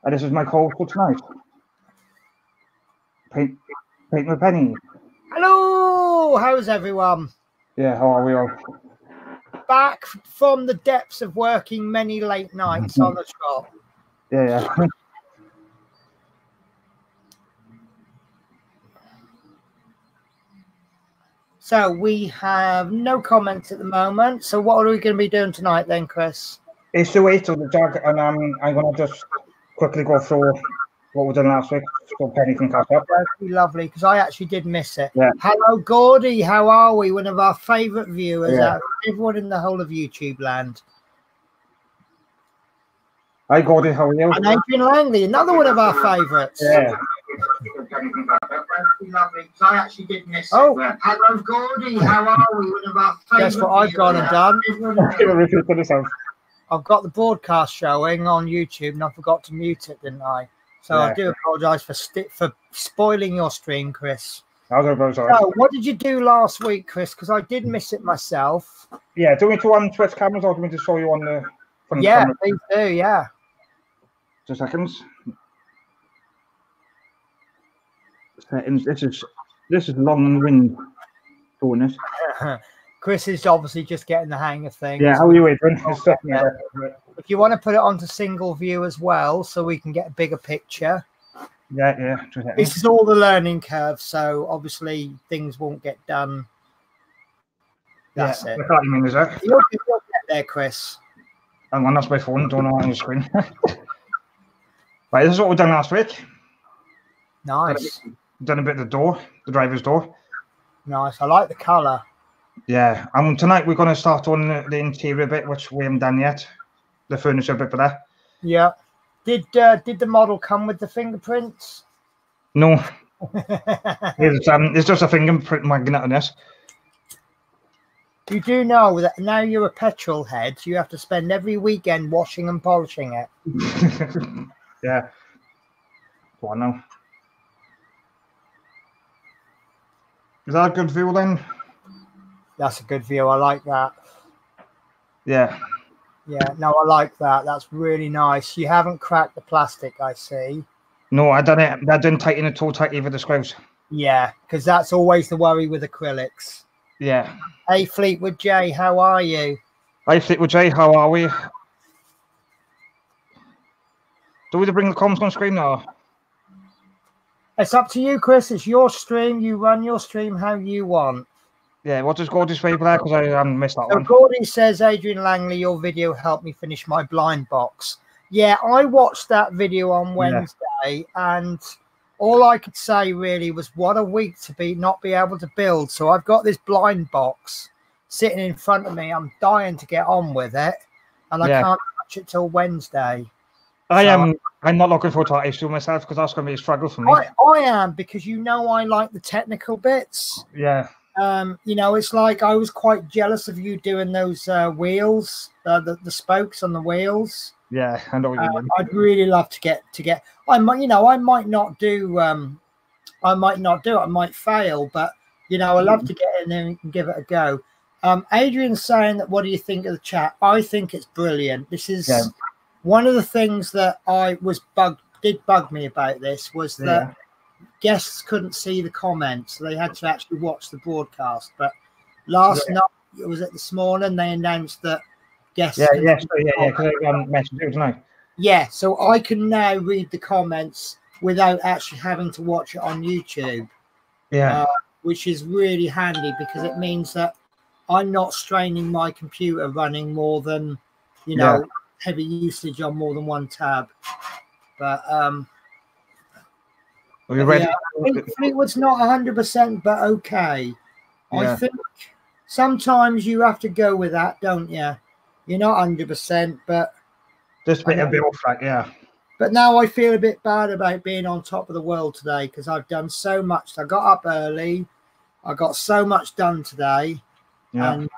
And this is my call for tonight. Paint with Penny. Hello, how's everyone? Yeah, how are we all? Back from the depths of working many late nights on the trot. Yeah. So we have no comments at the moment. So what are we going to be doing tonight then, Chris? It's the wait till the Jag, and I'm going to just quickly go through what we done last week so Penny can catch up. That'd be lovely because I actually did miss it. Yeah. Hello, Gordy. How are we? One of our favourite viewers. Yeah. Everyone in the whole of YouTube land. Hi, Gordy. How are you? And Adrian Langley, another one of our favourites. Yeah. I actually did miss it. Oh, hello, Gordy. How are we? One of our favourite. Guess what I've gone and done? I've got the broadcast showing on YouTube, and I forgot to mute it, didn't I? So yeah. I do apologise for spoiling your stream, Chris. So, what did you do last week, Chris? Because I did miss it myself. Yeah, do we to switch cameras, or do we to show you on the front camera? Please do. Yeah. 2 seconds. Settings. This is long and wind doing this. Chris is obviously just getting the hang of things. Yeah, how are you, Adrian? If you want to put it onto single view as well, so we can get a bigger picture. Yeah. This is all the learning curve, so obviously things won't get done. That's it. I can't even is that. You'll get there, Chris. Hang on, that's my phone. Don't know on your screen. Right, this is what we've done last week. Nice. Done a bit of the door, the driver's door. Nice. I like the colour. Yeah, and tonight we're going to start on the interior bit, which we haven't done yet. The furniture bit for that. Yeah. Did the model come with the fingerprints? No. It's just a fingerprint magnet on this. You do know that now you're a petrol head, you have to spend every weekend washing and polishing it. Yeah. Go on now. Is that a good view then? That's a good view. I like that. Yeah. Yeah, no, I like that. That's really nice. You haven't cracked the plastic, I see. No, I done it. I didn't tighten it too tight either, the screws. Yeah, because that's always the worry with acrylics. Yeah. Hey, Fleetwood J, how are you? Hi, Fleetwood J, how are we? Do we bring the comms on screen now? It's up to you, Chris. It's your stream. You run your stream how you want. Yeah, what does Gordy say for that? Because I haven't missed that one. Gordy says, Adrian Langley, your video helped me finish my blind box. Yeah, I watched that video on Wednesday, and all I could say really was what a week to not be able to build. So I've got this blind box sitting in front of me. I'm dying to get on with it, and I can't touch it till Wednesday. I'm not looking forward to that issue myself because that's going to be a struggle for me. I am, because I like the technical bits. Yeah. It's like I was quite jealous of you doing those wheels, the spokes on the wheels. Yeah, I know what you mean. I'd really love to get. I might not do it. I might fail, but I love to get in there and give it a go. Adrian's saying that. What do you think of the chat? I think it's brilliant. This is one of the things that did bug me about this was that guests couldn't see the comments. They had to actually watch the broadcast. But last night, was it this morning, they announced that guests. Because I mentioned it tonight. Yeah, so I can now read the comments without actually having to watch it on YouTube. Yeah. Which is really handy because it means that I'm not straining my computer running more than, heavy usage on more than one tab. But are you ready? I think Fleetwood's not 100%, but okay. I think sometimes you have to go with that, don't you? You're not 100%, but just a bit off track, yeah. But now I feel a bit bad about being on top of the world today because I've done so much. I got up early. I got so much done today. Yeah. And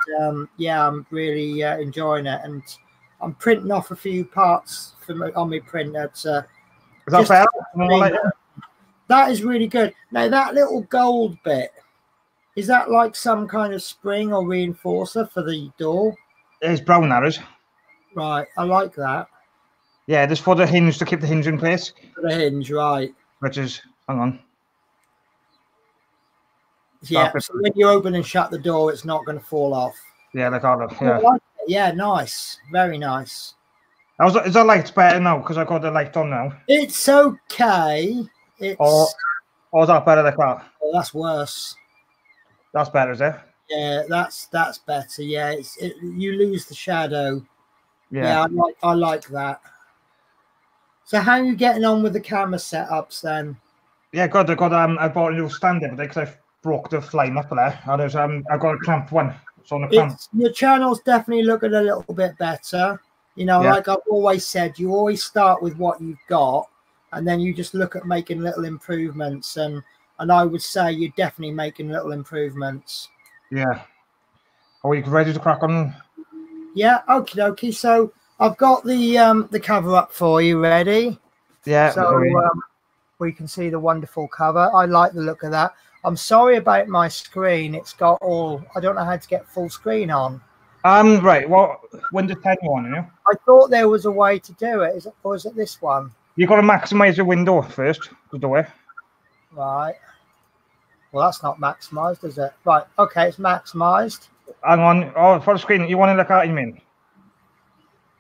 I'm really enjoying it. And I'm printing off a few parts on my printer. Is that fair? That is really good. Now, that little gold bit, is that like some kind of spring or reinforcer for the door? It's brown arrows. Right, I like that. Yeah, just for the hinge to keep the hinge in place. For the hinge, right? Which is, hang on. Yeah. So when you open and shut the door, it's not going to fall off. Yeah, like all of, yeah. Yeah, nice, very nice. Is that light better now? Because I got the light on now. It's okay. It's or is that better like that? Oh, that's worse. That's better, is it? Yeah, that's better. Yeah, you lose the shadow. Yeah, I like that. So how are you getting on with the camera setups then? Yeah, good. I bought a new stand the other day because I broke the flame up there. And I got a clamp one. So on the clamp. Your channel's definitely looking a little bit better. You know, like I've always said, you always start with what you've got, and then you just look at making little improvements. And I would say you're definitely making little improvements. Yeah. Are you ready to crack on? Yeah, okie dokie. So I've got the cover up for you, ready? Yeah. So we can see the wonderful cover. I like the look of that. I'm sorry about my screen. It's got I don't know how to get full screen on. Right. Well, Windows 10 you want, you know? I thought there was a way to do it. Or is it this one? You've got to maximize the window first to do it. Right. Well, that's not maximized, is it? Right. Okay, it's maximized. Hang on. Oh, for the screen, you want to look at it, you mean?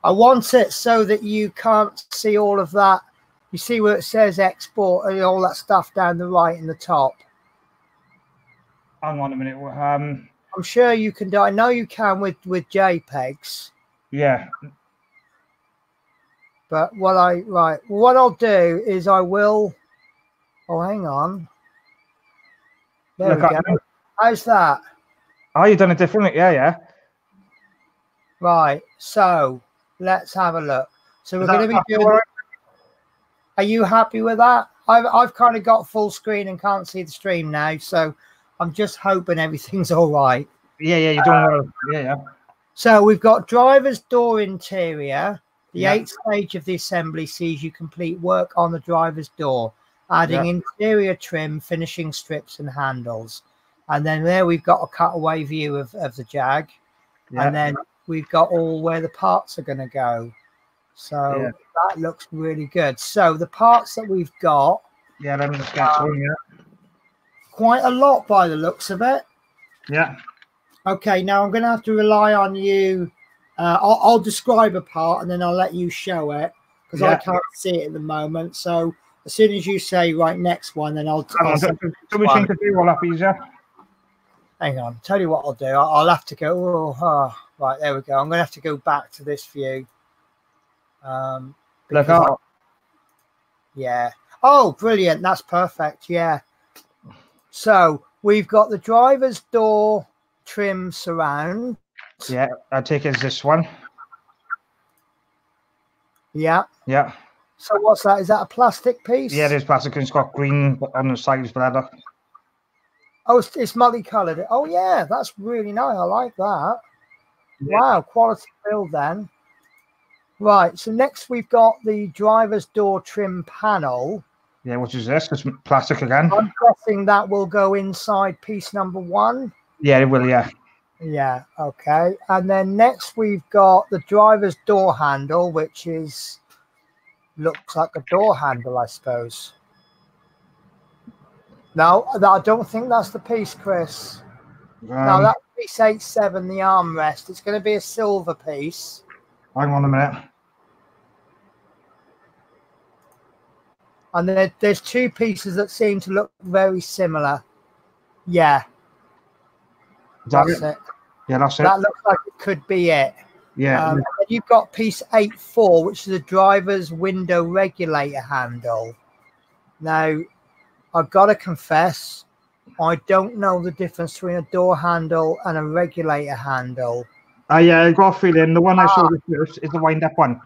I want it so that you can't see all of that. You see where it says export and all that stuff down the right in the top. Hang on a minute. I'm sure you can do. I know you can with JPEGs. Yeah. But what I'll do is I will. Oh, hang on. There we go. How's that? Oh, you've done it differently. Yeah. Right. So let's have a look. So we're going to be doing. Are you happy with that? I've kind of got full screen and can't see the stream now, so I'm just hoping everything's all right. Yeah, you're doing well. Yeah. So we've got driver's door interior. The 8th stage of the assembly sees you complete work on the driver's door, adding interior trim, finishing strips and handles. And then there we've got a cutaway view of the Jag. And then we've got all where the parts are going to go. So that looks really good. So the parts that we've got. Yeah, let me just get one, quite a lot by the looks of it. Yeah. Okay, now I'm going to have to rely on you. I'll describe a part and then I'll let you show it because I can't see it at the moment. So as soon as you say right next one, then I'll. Do we think to do all up easier? Hang on. Tell you what I'll do. I'll have to go. Right, there we go. I'm going to have to go back to this view. Look out. Yeah. Oh, brilliant. That's perfect. Yeah. So we've got the driver's door trim surround. Yeah, I take it as this one. Yeah. Yeah. So what's that? Is that a plastic piece? Yeah, it is plastic and it's got green on the sides for leather. Oh, it's multicolored. Oh, yeah, that's really nice. I like that. Yeah. Wow, quality build then. Right, so next we've got the driver's door trim panel. Yeah, which is this? It's plastic again. I'm guessing that will go inside piece number 1. Yeah, it will, yeah. Yeah, okay. And then next we've got the driver's door handle, which looks like a door handle, I suppose. No, I don't think that's the piece, Chris. No, that's piece 8-7, the armrest. It's going to be a silver piece. Hang on a minute. And then there's 2 pieces that seem to look very similar. Yeah. That's it. Yeah, that's it. That looks like it could be it. Yeah. And then you've got piece 8-4, which is a driver's window regulator handle. Now, I've got to confess, I don't know the difference between a door handle and a regulator handle. Yeah, I got a feeling the one I saw first is the wind-up one.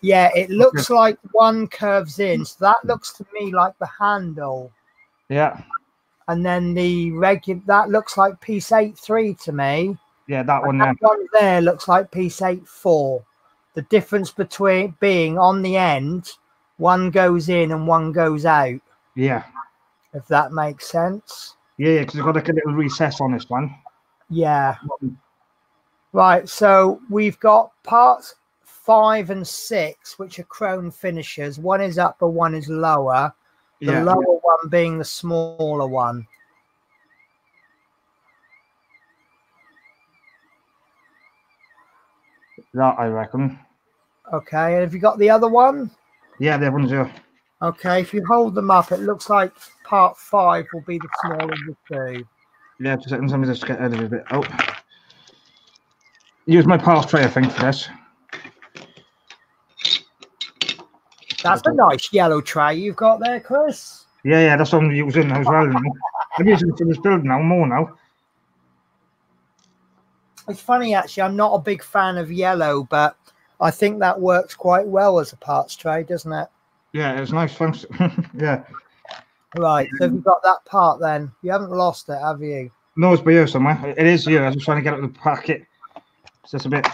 Yeah, it looks like one curves in. So that looks to me like the handle. Yeah. And then that looks like piece 8-3 to me. Yeah, that one there. That one there looks like piece 8-4. The difference between being on the end, one goes in and one goes out. Yeah. If that makes sense. Yeah, because it's got like a little recess on this one. Yeah. Right, so we've got parts 5 and 6, which are chrome finishers. One is upper, one is lower. The lower one being the smaller one. That I reckon. Okay, and have you got the other one? Yeah, the other one's here. Okay, if you hold them up, it looks like part 5 will be the smaller of the two. Yeah, 2 seconds. Let me just get rid of it a bit. Oh. Use my pass tray, I think, for this. That's a nice yellow tray you've got there, Chris. Yeah, that's what I'm using as well now. I'm using it for this build now, more now. It's funny, actually, I'm not a big fan of yellow, but I think that works quite well as a parts tray, doesn't it? Yeah, it's nice, thanks. Yeah. Right, so have you got that part then? You haven't lost it, have you? No, it's by here somewhere. It is here. I was just trying to get out of the packet. It's just a bit.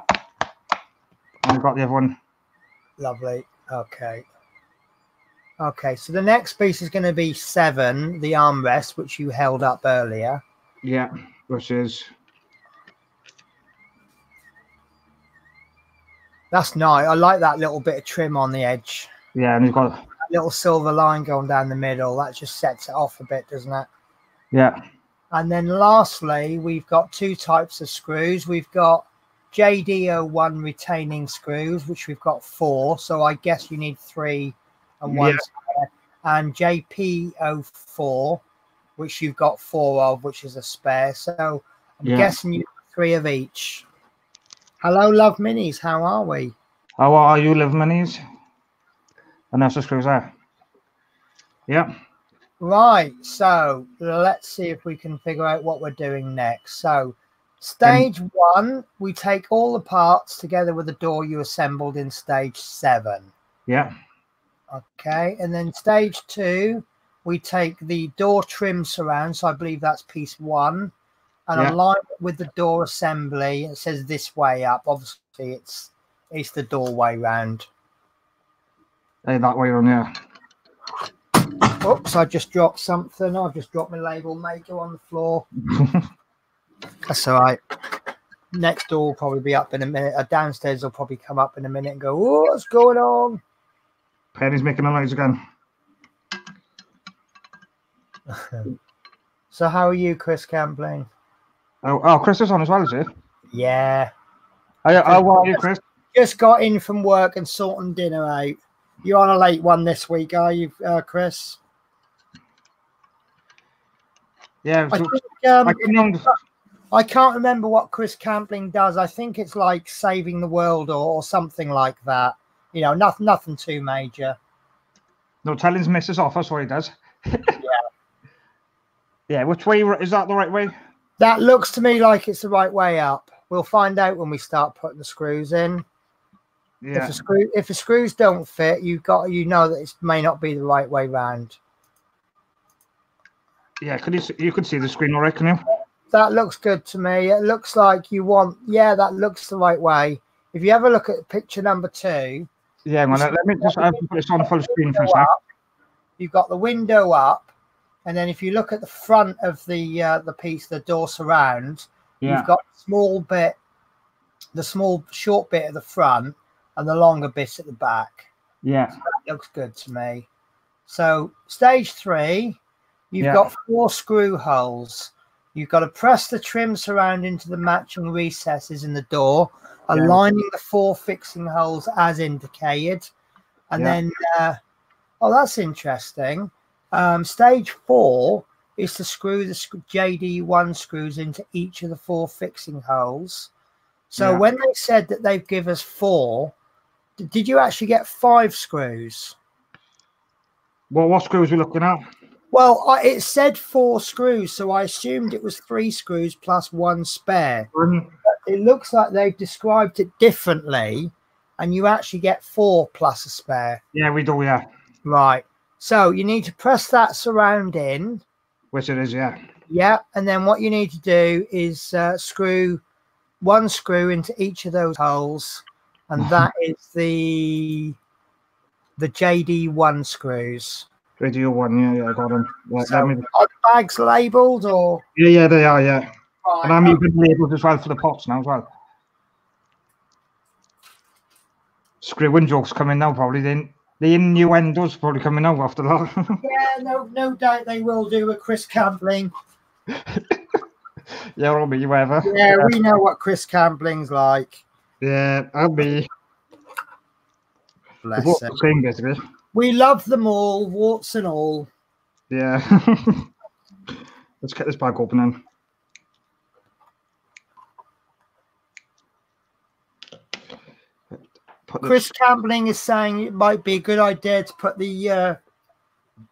And I've got the other one. Lovely. Okay. Okay, so the next piece is going to be 7, the armrest, which you held up earlier. Yeah, which is. That's nice. I like that little bit of trim on the edge. Yeah, and you've got that little silver line going down the middle. That just sets it off a bit, doesn't it? Yeah. And then lastly, we've got 2 types of screws. We've got JD01 retaining screws, which we've got 4. So I guess you need 3 and 1 spare. And JP04, which you've got 4 of, which is a spare. So I'm guessing you have 3 of each. Hello, Love Minis. How are we? How are you, Love Minis? And that's the screws there. Yeah. Right. So let's see if we can figure out what we're doing next. So stage 1, we take all the parts together with the door you assembled in stage 7. Yeah. Okay. And then stage 2, we take the door trim surround. So I believe that's piece 1. And align it with the door assembly. It says this way up. Obviously, it's the doorway round. Hey, that way on, yeah. Oops, I just dropped something. I've just dropped my label maker on the floor. That's all right. Next door will probably be up in a minute. Downstairs will probably come up in a minute and go, oh, what's going on? Penny's making a noise again. So how are you, Chris Campling? Oh, Chris is on as well, is he? Yeah. How are you, Chris? Just got in from work and sorting dinner out. You're on a late one this week, are you, Chris? Yeah. I can't remember what Chris Campling does. I think it's like saving the world or something like that. You know, nothing too major. No, telling his missus off, that's what he does. Yeah. Yeah, which way is that the right way? That looks to me like it's the right way up. We'll find out when we start putting the screws in. Yeah. If the screws don't fit, you know that it may not be the right way round. Yeah, you can see the screen all right, can you? That looks good to me. It looks like you want, that looks the right way. If you have a look at picture number 2. Yeah, man, let me just put this on full screen for a sec. You've got the window up, and then if you look at the front of the piece, the door surround, you've got the small short bit at the front and the longer bit at the back. Yeah. So that looks good to me. So stage 3, you've got 4 screw holes. You've got to press the trim surround into the matching recesses in the door, aligning the 4 fixing holes as indicated. And then, oh, that's interesting. Stage 4 is to screw the JD1 screws into each of the 4 fixing holes. So when they said that they've given us 4, did you actually get 5 screws? Well, what screws are we looking at? Well, it said 4 screws, so I assumed it was 3 screws plus 1 spare. It looks like they've described it differently, and you actually get 4 plus a spare. Yeah, we do, yeah. Right. So you need to press that surround in. Which it is, yeah. Yeah, and then what you need to do is screw 1 screw into each of those holes, and that is the JD1 screws. JD1, yeah, I got them. Yeah, so, are the bags labelled or? Yeah, they are, yeah. Right, and I'm using labels as well for the pots now as well. screwing jokes coming now, probably. The innuendos probably coming out after that. Yeah, no doubt they will do a Chris Campling. Yeah, or me, whatever. Yeah, we know what Chris Campling's like. Yeah, I'll be. Bless him. The same, basically. We love them all, warts and all. Yeah. Let's get this bag open then. Chris Campling is saying it might be a good idea to put the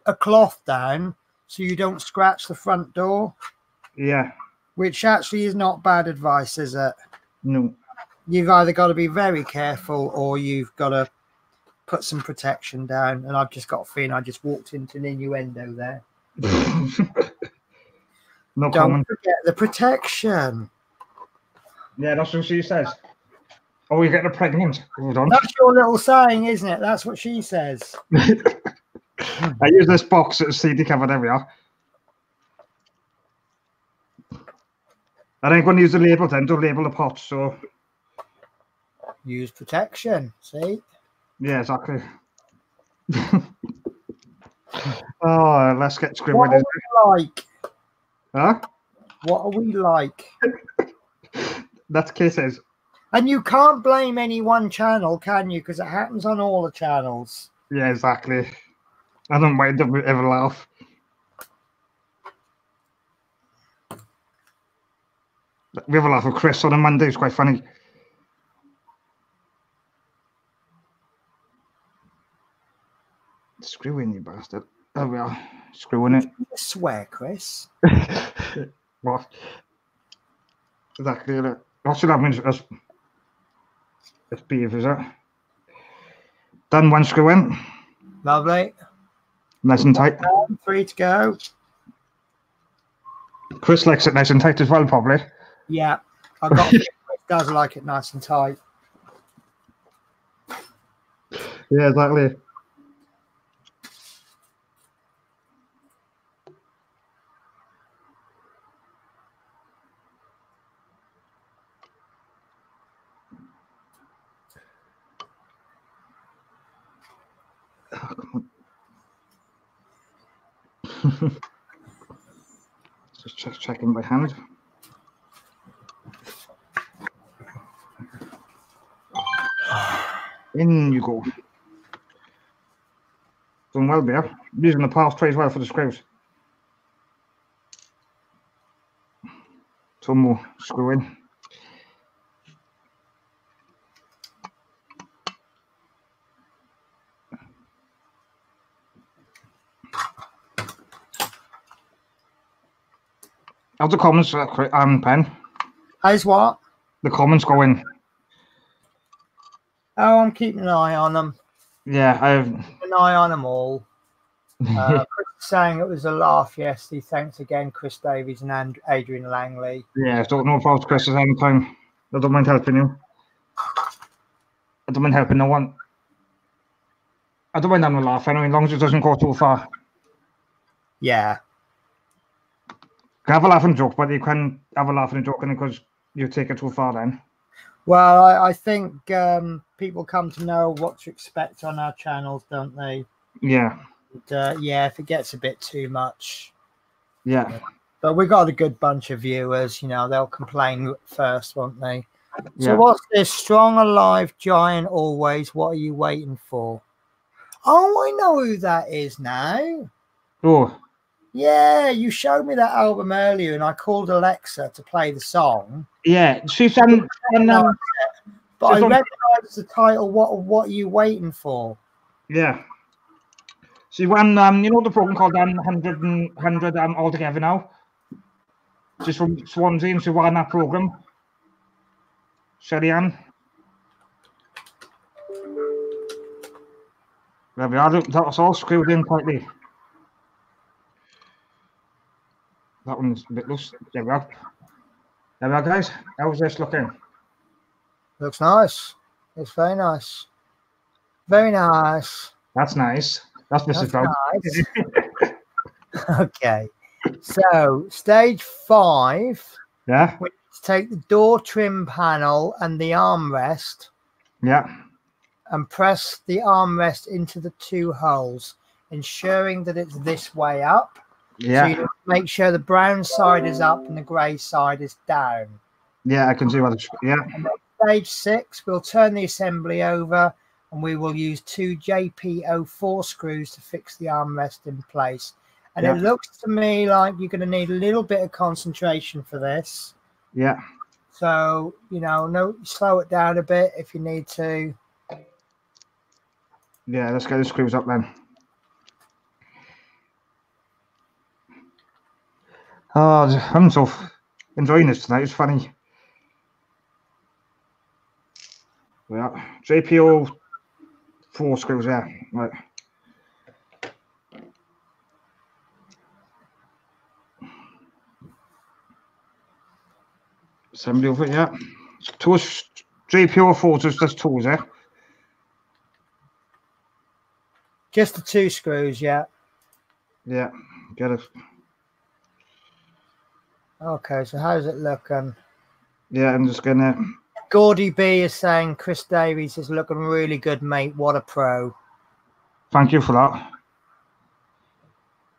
a cloth down so you don't scratch the front door. Yeah. Which actually is not bad advice, is it? No. You've either got to be very careful or you've got to put some protection down. And I've just got a feeling I just walked into an innuendo there. No Don't comment. forget the protection. Yeah, that's what she says. Oh, you're getting pregnant. Hold on. That's your little saying, isn't it? That's what she says. I use this box as CD cover. There we are. I ain't going to use the label then. Don't label the pot, so. Use protection. See? Yeah, exactly. Oh, let's get screwed What with are this. we like? Huh? What are we like? That's cases. And you can't blame any one channel, can you? Because it happens on all the channels. Yeah, exactly. I don't mind if we ever laugh. We have a laugh with Chris on a Monday. It's quite funny. Screw in, you bastard. There we are. Screwing it. I swear, Chris. What? Exactly. What should happen is it's beef, is it? Done one screw in. Lovely. Nice and tight. 3 to go. Chris likes it nice and tight as well, probably. Yeah. I've got Chris does like it nice and tight. Yeah, exactly. Oh, come on. Just checking by hand. In you go. Done well, Bear. Using the pass tray as well for the screws. Some more screw in. How's the comments, Pen? How's what? The comments going. Oh, I'm keeping an eye on them. Yeah, I've An eye on them all. Chris saying it was a laugh yesterday. Thanks again, Chris Davies and Adrian Langley. Yeah, don't know about Chris at any time. I don't mind helping you. I don't mind helping no one. I don't mind having a laugh anyway, as long as it doesn't go too far. Yeah. You can have a laugh and joke, but you can have a laugh and joke because you take it too far then. Well, I think people come to know what to expect on our channels, don't they? Yeah. And, yeah, if it gets a bit too much. Yeah. But we got a good bunch of viewers, you know, they'll complain first, won't they? So Yeah. what's this? Strong, alive, giant, always. What are you waiting for? Oh, I know who that is now. Oh. Yeah, you showed me that album earlier and I called Alexa to play the song. Yeah, she's done. But I recognise the title, What Are You Waiting For? Yeah. She won, you know the program called 100 All Together Now? She's from Swansea and she won that program. Sherry Ann. There we are. That's all screwed in tightly. That one's a bit loose. There we are. There we are, guys. How's this looking? Looks nice. It's very nice. Very nice. That's nice. That's Mrs. Brown. Nice. Okay. So, stage 5. Yeah. We need to take the door trim panel and the armrest. Yeah. and press the armrest into the 2 holes, ensuring that it's this way up. Yeah. So you make sure the brown side is up and the grey side is down. Yeah, I can see what it's, yeah. Stage 6, we'll turn the assembly over and we will use 2 JP04 screws to fix the armrest in place. And it looks to me like you're going to need a little bit of concentration for this. Yeah. So, you know, no, slow it down a bit if you need to. Yeah, let's get the screws up then. Oh, I'm so enjoying this tonight. It's funny. Yeah, JPO 4 screws, yeah. Right. Assembly of it, yeah. Two JPO 4s, just tools, yeah. Just the 2 screws, yeah. Yeah, get it. Okay, so how's it looking? Yeah, I'm just gonna. Gordy B is saying Chris Davies is looking really good, mate. What a pro. Thank you for that.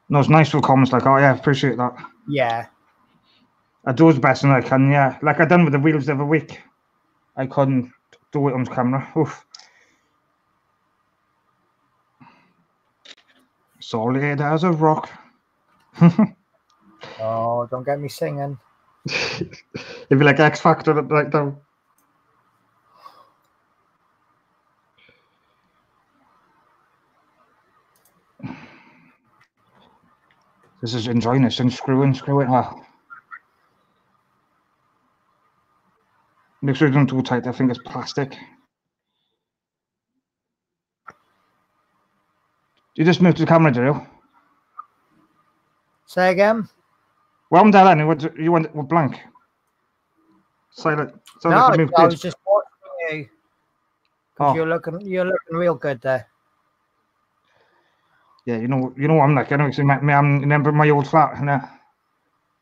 No, it's nice for comments like, oh yeah, appreciate that. Yeah. I do as best as I can, yeah. Like I done with the wheels the other week. I couldn't do it on camera. Oof. Solid as a rock. Oh, don't get me singing. It'd be like X Factor right now. This is enjoying this and screwing. Oh. Make sure you don't too tight. I think it's plastic. You just moved to the camera, do you? Say again? Well, I'm done. You want it blank? Silent. No, like I was just watching you. Because you're looking real good there. Yeah, you know what I'm like. Anyway, so I'm remember my old flat.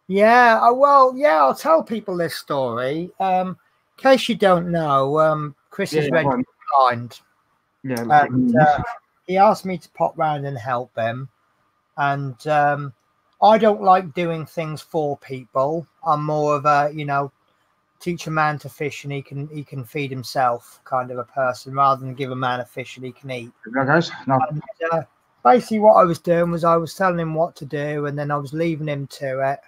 Yeah, well, yeah, I'll tell people this story. In case you don't know, Chris is registered blind. Yeah. And he asked me to pop round and help him. And I don't like doing things for people. I'm more of a, you know, teach a man to fish and he can feed himself kind of a person, rather than give a man a fish and he can eat. Yeah, guys. No. And, basically what I was doing was I was telling him what to do, and then I was leaving him to it.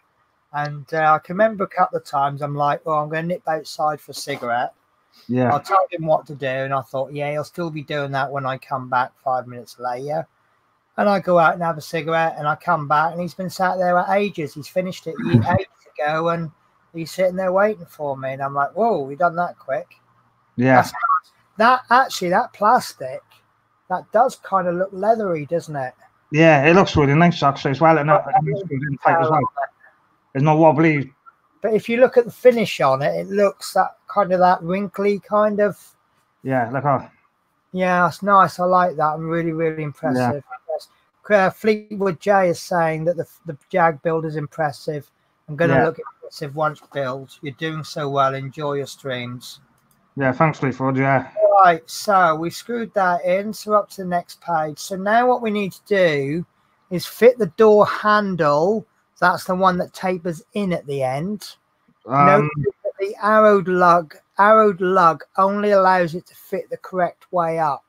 And I can remember a couple of times I'm like, well, I'm going to nip outside for a cigarette. Yeah. I told him what to do, and I thought, yeah, he'll still be doing that when I come back 5 minutes later. And I go out and have a cigarette, and I come back, and he's been sat there for ages. He's finished it ages ago, and he's sitting there waiting for me. And I'm like, whoa, we done that quick. Yeah. That plastic, that does kind of look leathery, doesn't it? Yeah, it looks really nice actually as well, and it's tight as well. There's no wobbly. But if you look at the finish on it, it looks that wrinkly kind of. Yeah, like a. Yeah, it's nice. I like that. I'm really, really impressive. Yeah. Fleetwood J is saying that the Jag build is impressive. I'm going to look impressive once built. You're doing so well. Enjoy your streams. Yeah, thanks, Fleetwood. Yeah. Right, so we screwed that in. So we're up to the next page. So now what we need to do is fit the door handle. That's the one that tapers in at the end. Notice that the arrowed lug only allows it to fit the correct way up.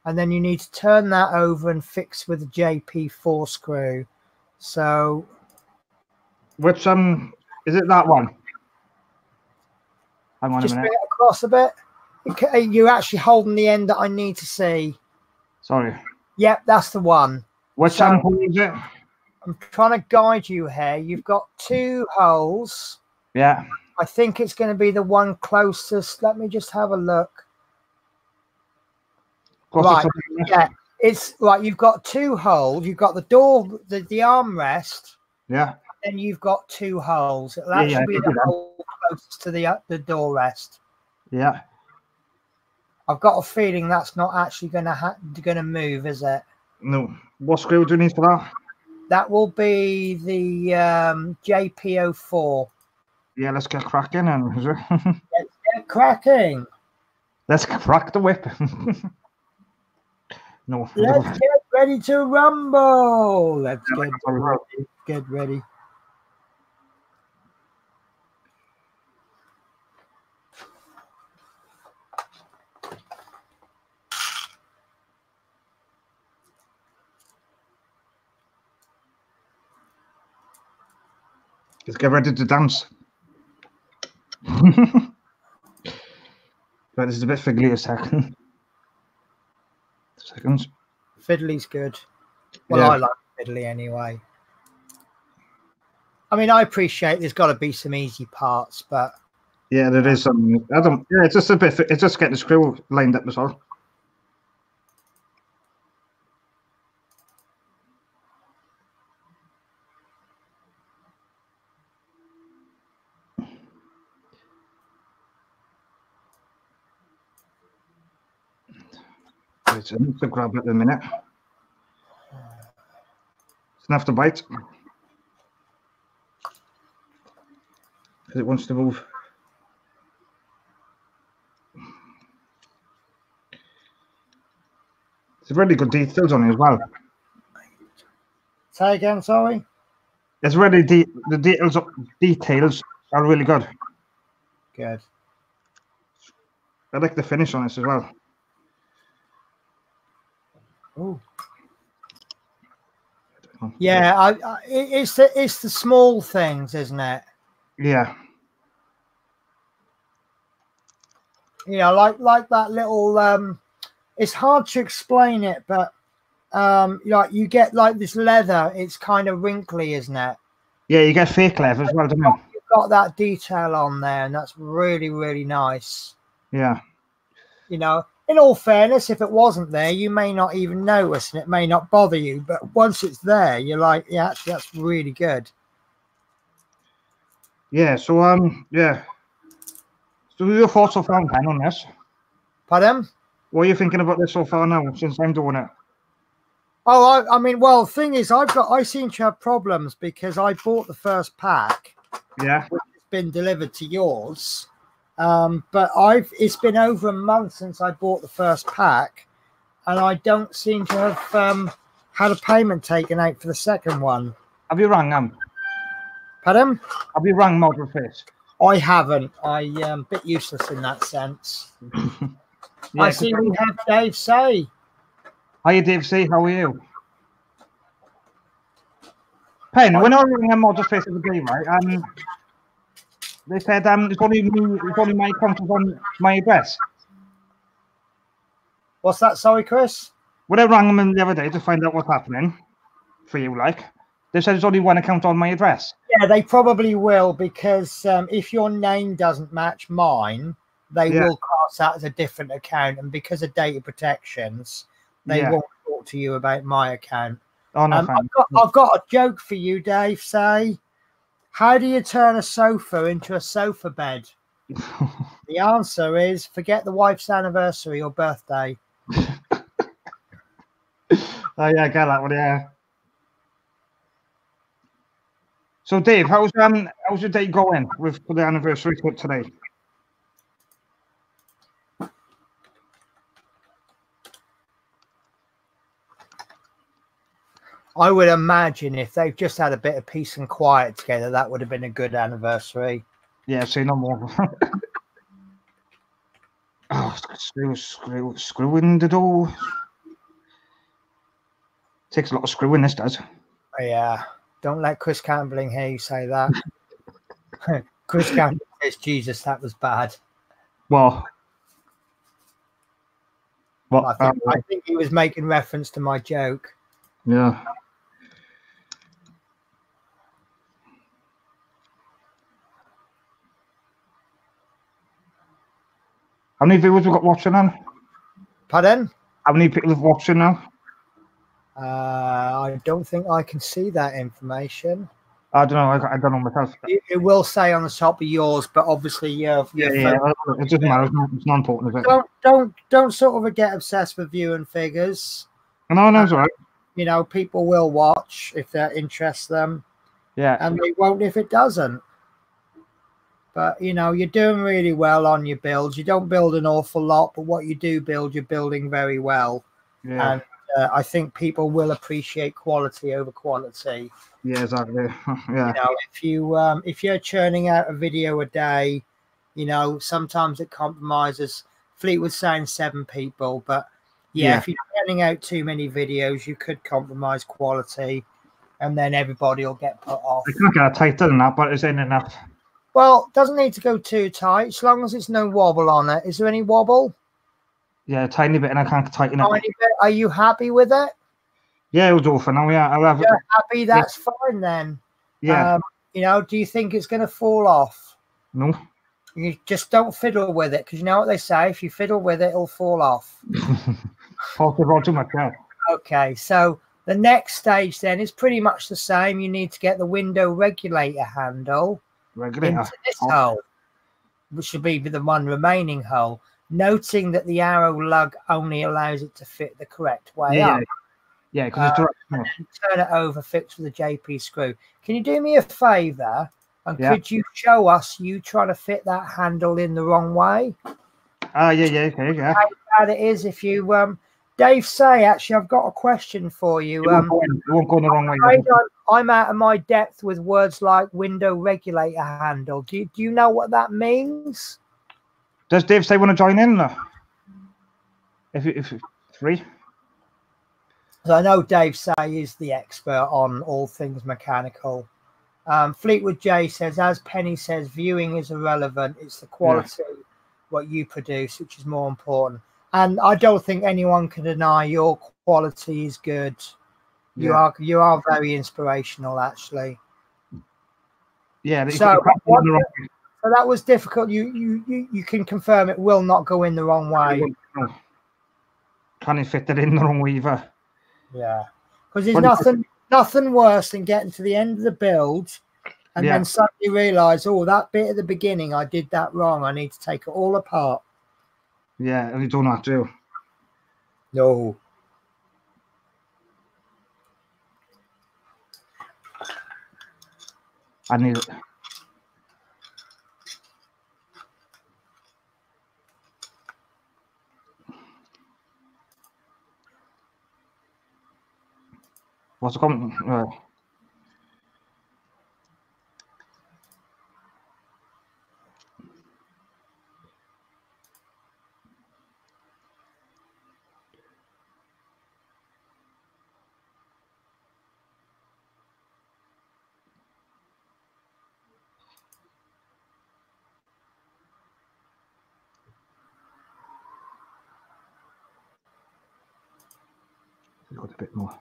And then you need to turn that over and fix with a JP4 screw. So which is it, that one? Hang on just a minute. bring it across a bit. You're actually holding the end that I need to see. Sorry. Yep, that's the one. Which hole is it? I'm trying to guide you here. You've got 2 holes. Yeah. I think it's going to be the one closest. Let me just have a look. Right. Yeah. It's right. You've got 2 holes. You've got the door, the armrest. Yeah. And you've got 2 holes. That should be the hole closest to the door rest. Yeah. I've got a feeling that's not actually going to move, is it? No. What screw do you need for that? That will be the JP04. Yeah, let's get cracking. And Let's get cracking. Let's crack the whip. No. Let's get ready to rumble. Let's get ready. Let's get ready to dance. Right, this is a bit fiddly a second. Seconds. Fiddly's good. Well, Yeah. I like fiddly anyway. I mean, I appreciate there's got to be some easy parts, but Yeah, there is some. I don't. Yeah, it's just a bit. It's just getting the screw lined up as well. It's enough to grab at the minute. It's enough to bite because it wants to move. It's really good details on it as well. Say again, sorry. It's really the details are really good. Good. I like the finish on this as well. Ooh. Yeah, it's the small things, isn't it? Yeah. You know, like that little. It's hard to explain it, but like you get like this leather. It's kind of wrinkly, isn't it? Yeah, you get fake leather as well, don't you? You've got that detail on there, and that's really, really nice. Yeah. You know, in all fairness, if it wasn't there, you may not even notice, and it may not bother you. But once it's there, you're like, yeah, actually, that's really good. Yeah. So yeah. So your thoughts so far, Ken, on this? Pardon? What are you thinking about this so far now since I'm doing it? Oh, I mean, well, the thing is, I seem to have problems because I bought the first pack. Yeah. Which has been delivered to yours. But it's been over a month since I bought the first pack, and I don't seem to have had a payment taken out for the second one. Have you rang them? Pardon? Have you rang Model Face? I haven't. I'm a bit useless in that sense. Yeah, I see we have Dave Say. Hiya, Dave C. How are you? Pen, when I rang Model Face the other day, right? They said it's only my account is on my address. What's that? Sorry, Chris? When I rang them the other day to find out what's happening for you, like, they said there's only one account on my address. Yeah, they probably will, because if your name doesn't match mine, they will class that as a different account, and because of data protections, they won't talk to you about my account. Oh, no, I've got a joke for you, Dave. Say, how do you turn a sofa into a sofa bed? The answer is forget the wife's anniversary or birthday. Oh yeah, I get that one. Yeah. So Dave, how's your day going for the anniversary today? I would imagine if they've just had a bit of peace and quiet together, that would have been a good anniversary. Yeah, say no more. Oh, screwing the door. Takes a lot of screwing, this does. Yeah, don't let Chris Campbelling hear you say that. Chris Campbell says, Jesus, that was bad. Well, I think he was making reference to my joke. Yeah. How many viewers we got watching on? Pardon? How many people have watching now? I don't think I can see that information. I don't know. I don't know myself. It will say on the top of yours, but obviously, yeah. It doesn't matter. It's not important, is it? Don't sort of get obsessed with viewing figures. No, it's all right. You know, people will watch if that interests them. Yeah. And they won't if it doesn't. But you know, you're doing really well on your builds. You don't build an awful lot, but what you do build, you're building very well. Yeah. And I think people will appreciate quality over quantity. Yeah, exactly. Yeah. You know, if you're churning out a video a day, you know, sometimes it compromises. Fleet was saying 7 people, but yeah, if you're churning out too many videos, you could compromise quality, and then everybody will get put off. I can't get it tighter than that, but it's in enough. Well, doesn't need to go too tight, as long as it's no wobble on it. Is there any wobble? Yeah, a tiny bit, and I can't tighten it. Tiny bit. Are you happy with it? Yeah, it'll do for now. Yeah, I'll have. You're happy? That's fine then. Yeah. You know, do you think it's going to fall off? No. You just don't fiddle with it, because you know what they say: if you fiddle with it, it'll fall off. Possible too much. Yeah. Okay, so the next stage then is pretty much the same. You need to get the window regulator handle into this hole, which should be the one remaining hole. Noting that the arrow lug only allows it to fit the correct way up. Yeah, because it's directional. Turn it over, fixed with a JP screw. Can you do me a favour? And could you show us you trying to fit that handle in the wrong way? Yeah, okay, yeah. How bad it is if you Dave say, actually, I've got a question for you. It won't go in the wrong way. I'm out of my depth with words like window regulator handle. Do you know what that means? Does Dave say want to join in? If free? So I know Dave Say is the expert on all things mechanical. Fleetwood J says, as Penny says, viewing is irrelevant. It's the quality, what you produce, which is more important. And I don't think anyone can deny your quality is good. You are very inspirational, actually. Yeah. So that was difficult. You can confirm it will not go in the wrong way. Can't fit it in the wrong way either. Yeah, because there's nothing worse than getting to the end of the build and then suddenly realise, oh, that bit at the beginning, I did that wrong. I need to take it all apart. Yeah, and you don't have to. No. I need it. What's it called? Got a bit more.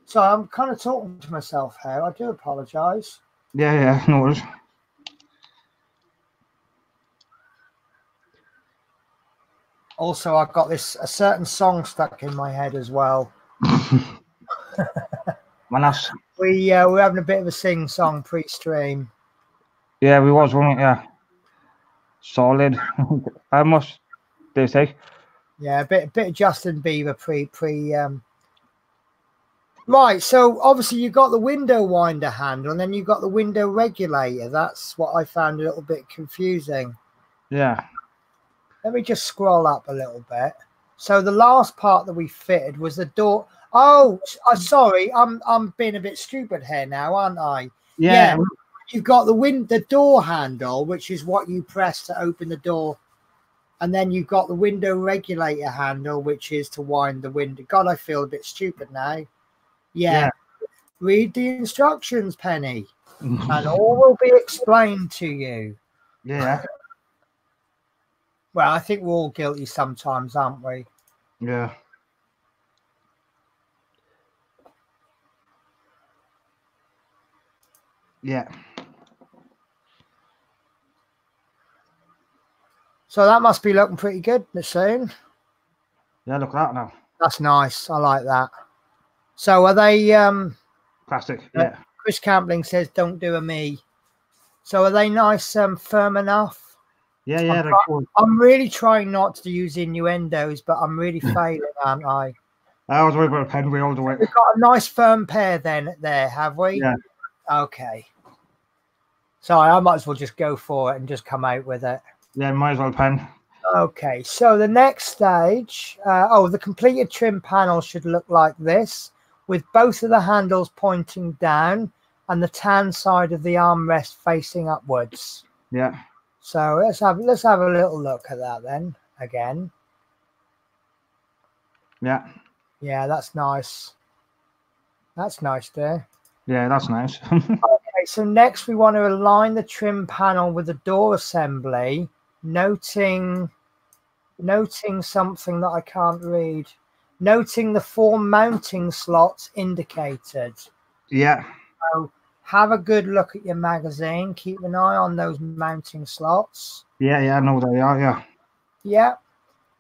So I'm kind of talking to myself here. I do apologise. Yeah, no worries. Also, I've got a certain song stuck in my head as well. We're having a bit of a sing-song pre-stream. Yeah, we was, wasn't it? Yeah. Solid. How much did it take? Yeah, a bit of Justin Bieber Right, so obviously you've got the window winder handle and then you've got the window regulator. That's what I found a little bit confusing. Yeah. Let me just scroll up a little bit. So the last part that we fitted was the door. Oh, sorry, I'm being a bit stupid here now, aren't I? Yeah. You've got the door handle, which is what you press to open the door. And then you've got the window regulator handle, which is to wind the window. God, I feel a bit stupid now. Yeah. Read the instructions, Penny, and all will be explained to you. Yeah. Well, I think we're all guilty sometimes, aren't we? Yeah. Yeah. So that must be looking pretty good soon. Yeah, look at that now. That's nice. I like that. So are they plastic? Yeah. Chris Campling says don't do a me. So are they nice, firm enough? Yeah, yeah. I'm really trying not to use innuendos, but I'm really failing, aren't I? I was worried about a pen wheel to it. We've got a nice firm pair then there, have we? Yeah. Okay. Sorry, I might as well just go for it and just come out with it. Yeah, might as well pen. Okay, so the next stage, the completed trim panel should look like this, with both of the handles pointing down and the tan side of the armrest facing upwards. Yeah. So let's have a little look at that then again. Yeah. Yeah, that's nice. That's nice there. Yeah, that's nice. Okay, so next we want to align the trim panel with the door assembly, noting something that I can't read. Noting the 4 mounting slots indicated. Yeah. So have a good look at your magazine. Keep an eye on those mounting slots. Yeah, yeah, I know they are, yeah. Yeah.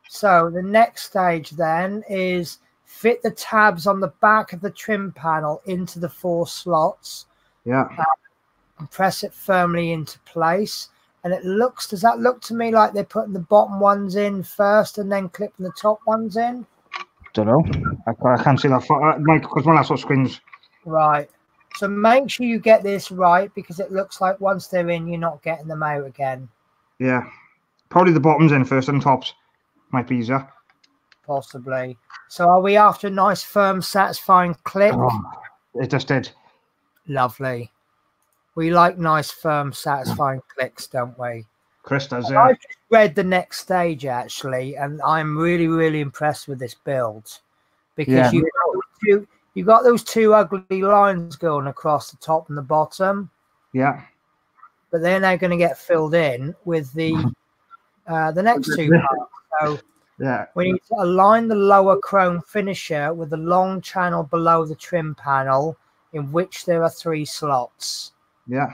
So the next stage then is fit the tabs on the back of the trim panel into the 4 slots. Yeah. And press it firmly into place. And does that look to me like they're putting the bottom ones in first and then clipping the top ones in? Don't know. I can't see that far. Because my laptop screen's... Right. So make sure you get this right, because it looks like once they're in, you're not getting them out again. Yeah. Probably the bottoms in first and tops. Might be easier. Possibly. So are we after a nice, firm, satisfying click? Oh, it just did. Lovely. We like nice, firm, satisfying clicks, don't we? Chris does, yeah. I've just read the next stage, actually, and I'm really, really impressed with this build. Because you've got those 2 ugly lines going across the top and the bottom. Yeah. But they're now going to get filled in with the next 2 parts. So yeah, we need to align the lower chrome finisher with the long channel below the trim panel, in which there are 3 slots. Yeah.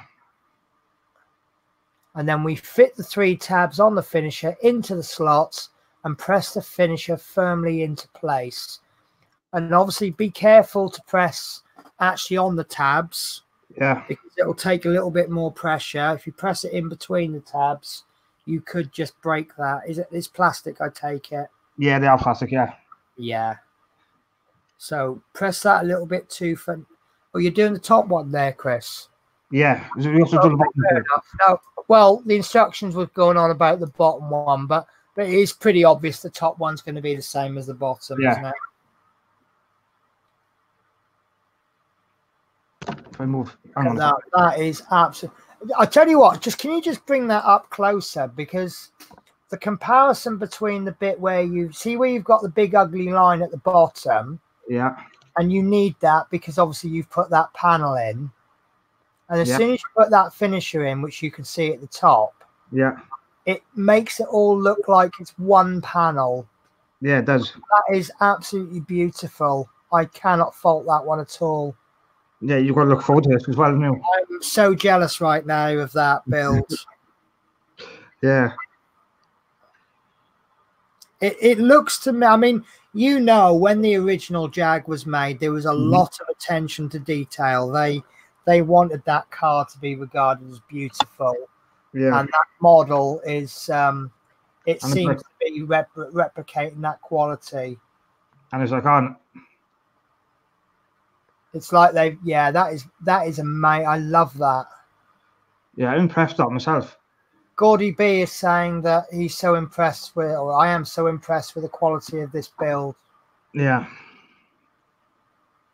And then we fit the 3 tabs on the finisher into the slots and press the finisher firmly into place. And obviously be careful to press actually on the tabs. Yeah. Because it will take a little bit more pressure. If you press it in between the tabs, you could just break that. It's plastic, I take it? Yeah, they are plastic, yeah. Yeah. So press that a little bit too. Oh, you're doing the top one there, Chris? Yeah. You also do the bottom. No. Well, the instructions were going on about the bottom one, but it is pretty obvious the top one's going to be the same as the bottom, isn't it? If I move, that is absolutely. I tell you what, can you just bring that up closer, because the comparison between the bit where you've got the big ugly line at the bottom, yeah, and you need that because obviously you've put that panel in, and as soon as you put that finisher in, which you can see at the top, yeah, it makes it all look like it's one panel. Yeah, it does. That is absolutely beautiful. I cannot fault that one at all. Yeah, you've got to look forward to this as well, haven't you? I'm so jealous right now of that build. Yeah. It looks to me, I mean, when the original Jag was made, there was a lot of attention to detail. They wanted that car to be regarded as beautiful. Yeah. And that model is, it seems to be replicating that quality. And it's like, it's like that is amazing. I love that. Yeah, I'm impressed with that myself. Gordy B is saying that he's so impressed with, or I am so impressed with the quality of this build. Yeah.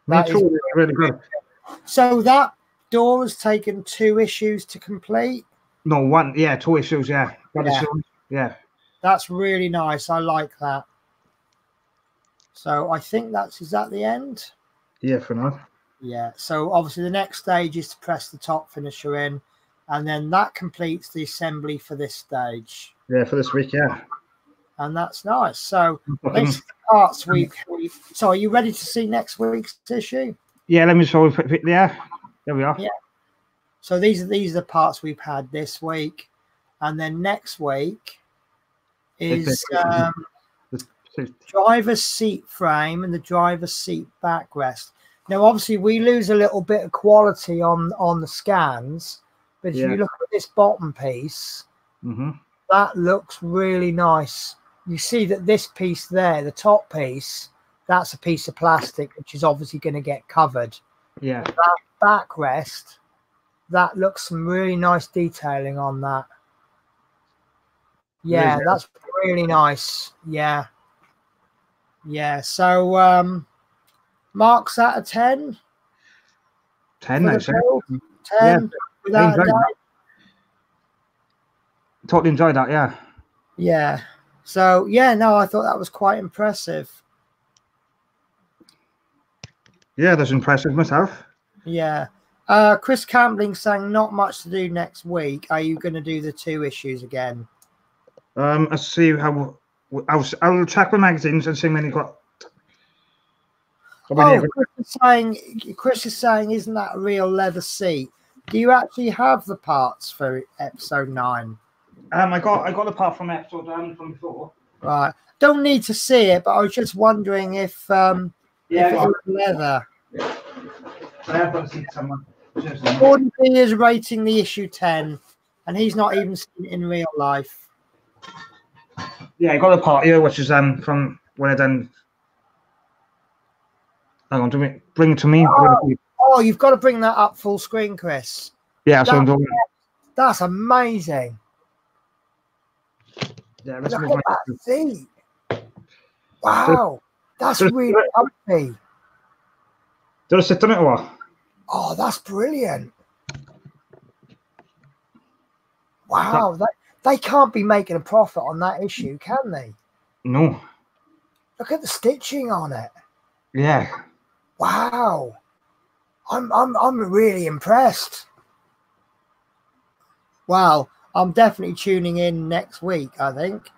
That is really good. So that door has taken 2 issues to complete? No, 1. Yeah, 2 issues, yeah. Yeah. That's really nice. I like that. So I think is that the end? Yeah, for now. Yeah. So obviously the next stage is to press the top finisher in, and then that completes the assembly for this stage. Yeah, for this week, yeah. And that's nice. So these parts so are you ready to see next week's issue? Yeah, let me show you. Yeah, there we are. Yeah. So these are the parts we've had this week, and then next week is driver's seat frame and the driver's seat backrest. Now, obviously, we lose a little bit of quality on the scans But if Yeah. you look at this bottom piece, that looks really nice. You see that this piece there, the top piece, that's a piece of plastic, which is obviously going to get covered. Yeah. That backrest, that looks some really nice detailing on that. Yeah, that's really nice. Yeah. Yeah. So marks out of 10. 10, I say. 10 Yeah. without a doubt. Totally enjoyed that, yeah. Yeah. So yeah, no, I thought that was quite impressive. Yeah, that's impressive myself. Yeah. Chris Campling saying not much to do next week. Are you going to do the 2 issues again? I'll see how I'll check the magazines and see when you got. Oh, Chris is saying, isn't that a real leather seat? Do you actually have the parts for episode 9? I got the part from episode from before. Right. Don't need to see it, but I was just wondering if it was leather. I have got to see it somewhere. 40 is rating the issue 10, and he's not even seen it in real life. Yeah, I got the part here, which is from when I done. Hang on, bring it to me. Oh, you've got to bring that up full screen, Chris. Yeah, so I'm doing. That's amazing. Yeah, look at that seat. Wow, that's really comfy. Did I sit on it or what? Oh, that's brilliant. Wow, they can't be making a profit on that issue, can they? No. Look at the stitching on it. Yeah. Wow. I'm really impressed. Wow, I'm definitely tuning in next week, I think.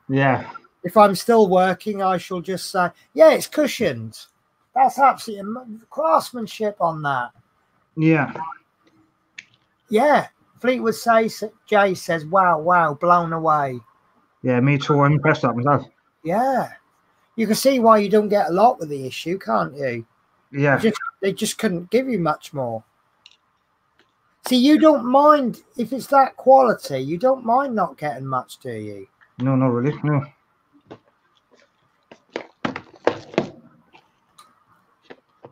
Yeah. If I'm still working, I shall just say, yeah, it's cushioned. That's absolutely craftsmanship on that. Yeah. Yeah. Fleetwood Jay says, wow, blown away. Yeah, me too. I'm impressed with that myself. Yeah. You can see why you don't get a lot with the issue, can't you? Yeah. They just couldn't give you much more. See, you don't mind if it's that quality. You don't mind not getting much, do you? No, not really. No.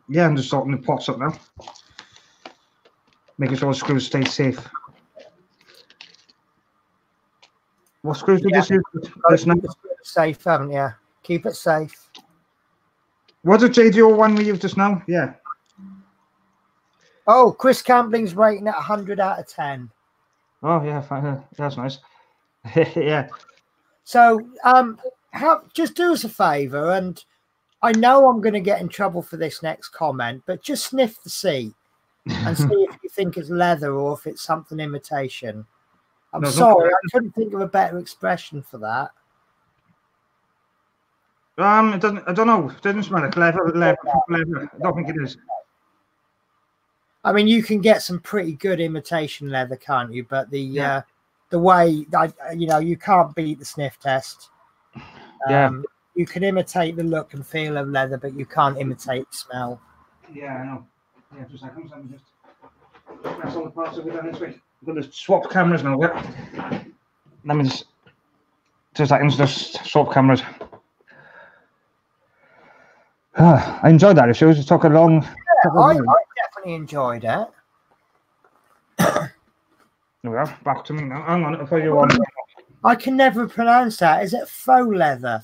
Yeah, I'm just sorting the pots up now. Making sure the screws stay safe. What screws did you use? This now? Safe, haven't you? Keep it safe. What's the JDO one we used just now? Yeah. Oh, Chris Campling's rating at 100 out of 10. Oh, yeah, that's nice. Yeah. So, just do us a favour, and I know I'm going to get in trouble for this next comment, but just sniff the seat and see if you think it's leather or if it's something imitation. I'm sorry, I couldn't think of a better expression for that. It doesn't. I don't know. It doesn't smell like leather. I don't think it is. I mean, you can get some pretty good imitation leather, can't you? But the way you can't beat the sniff test. You can imitate the look and feel of leather, but you can't imitate the smell. Yeah, I know. Yeah, 2 seconds. Let me just press all the parts that we've done this week. We're going to swap cameras now. Yeah. Let me just 2 seconds. Just swap cameras. I enjoyed that issue. It took a long. Yeah, I definitely enjoyed it. There we are. Back to me now. Hang on, I'll put you on. I can never pronounce that. Is it faux leather?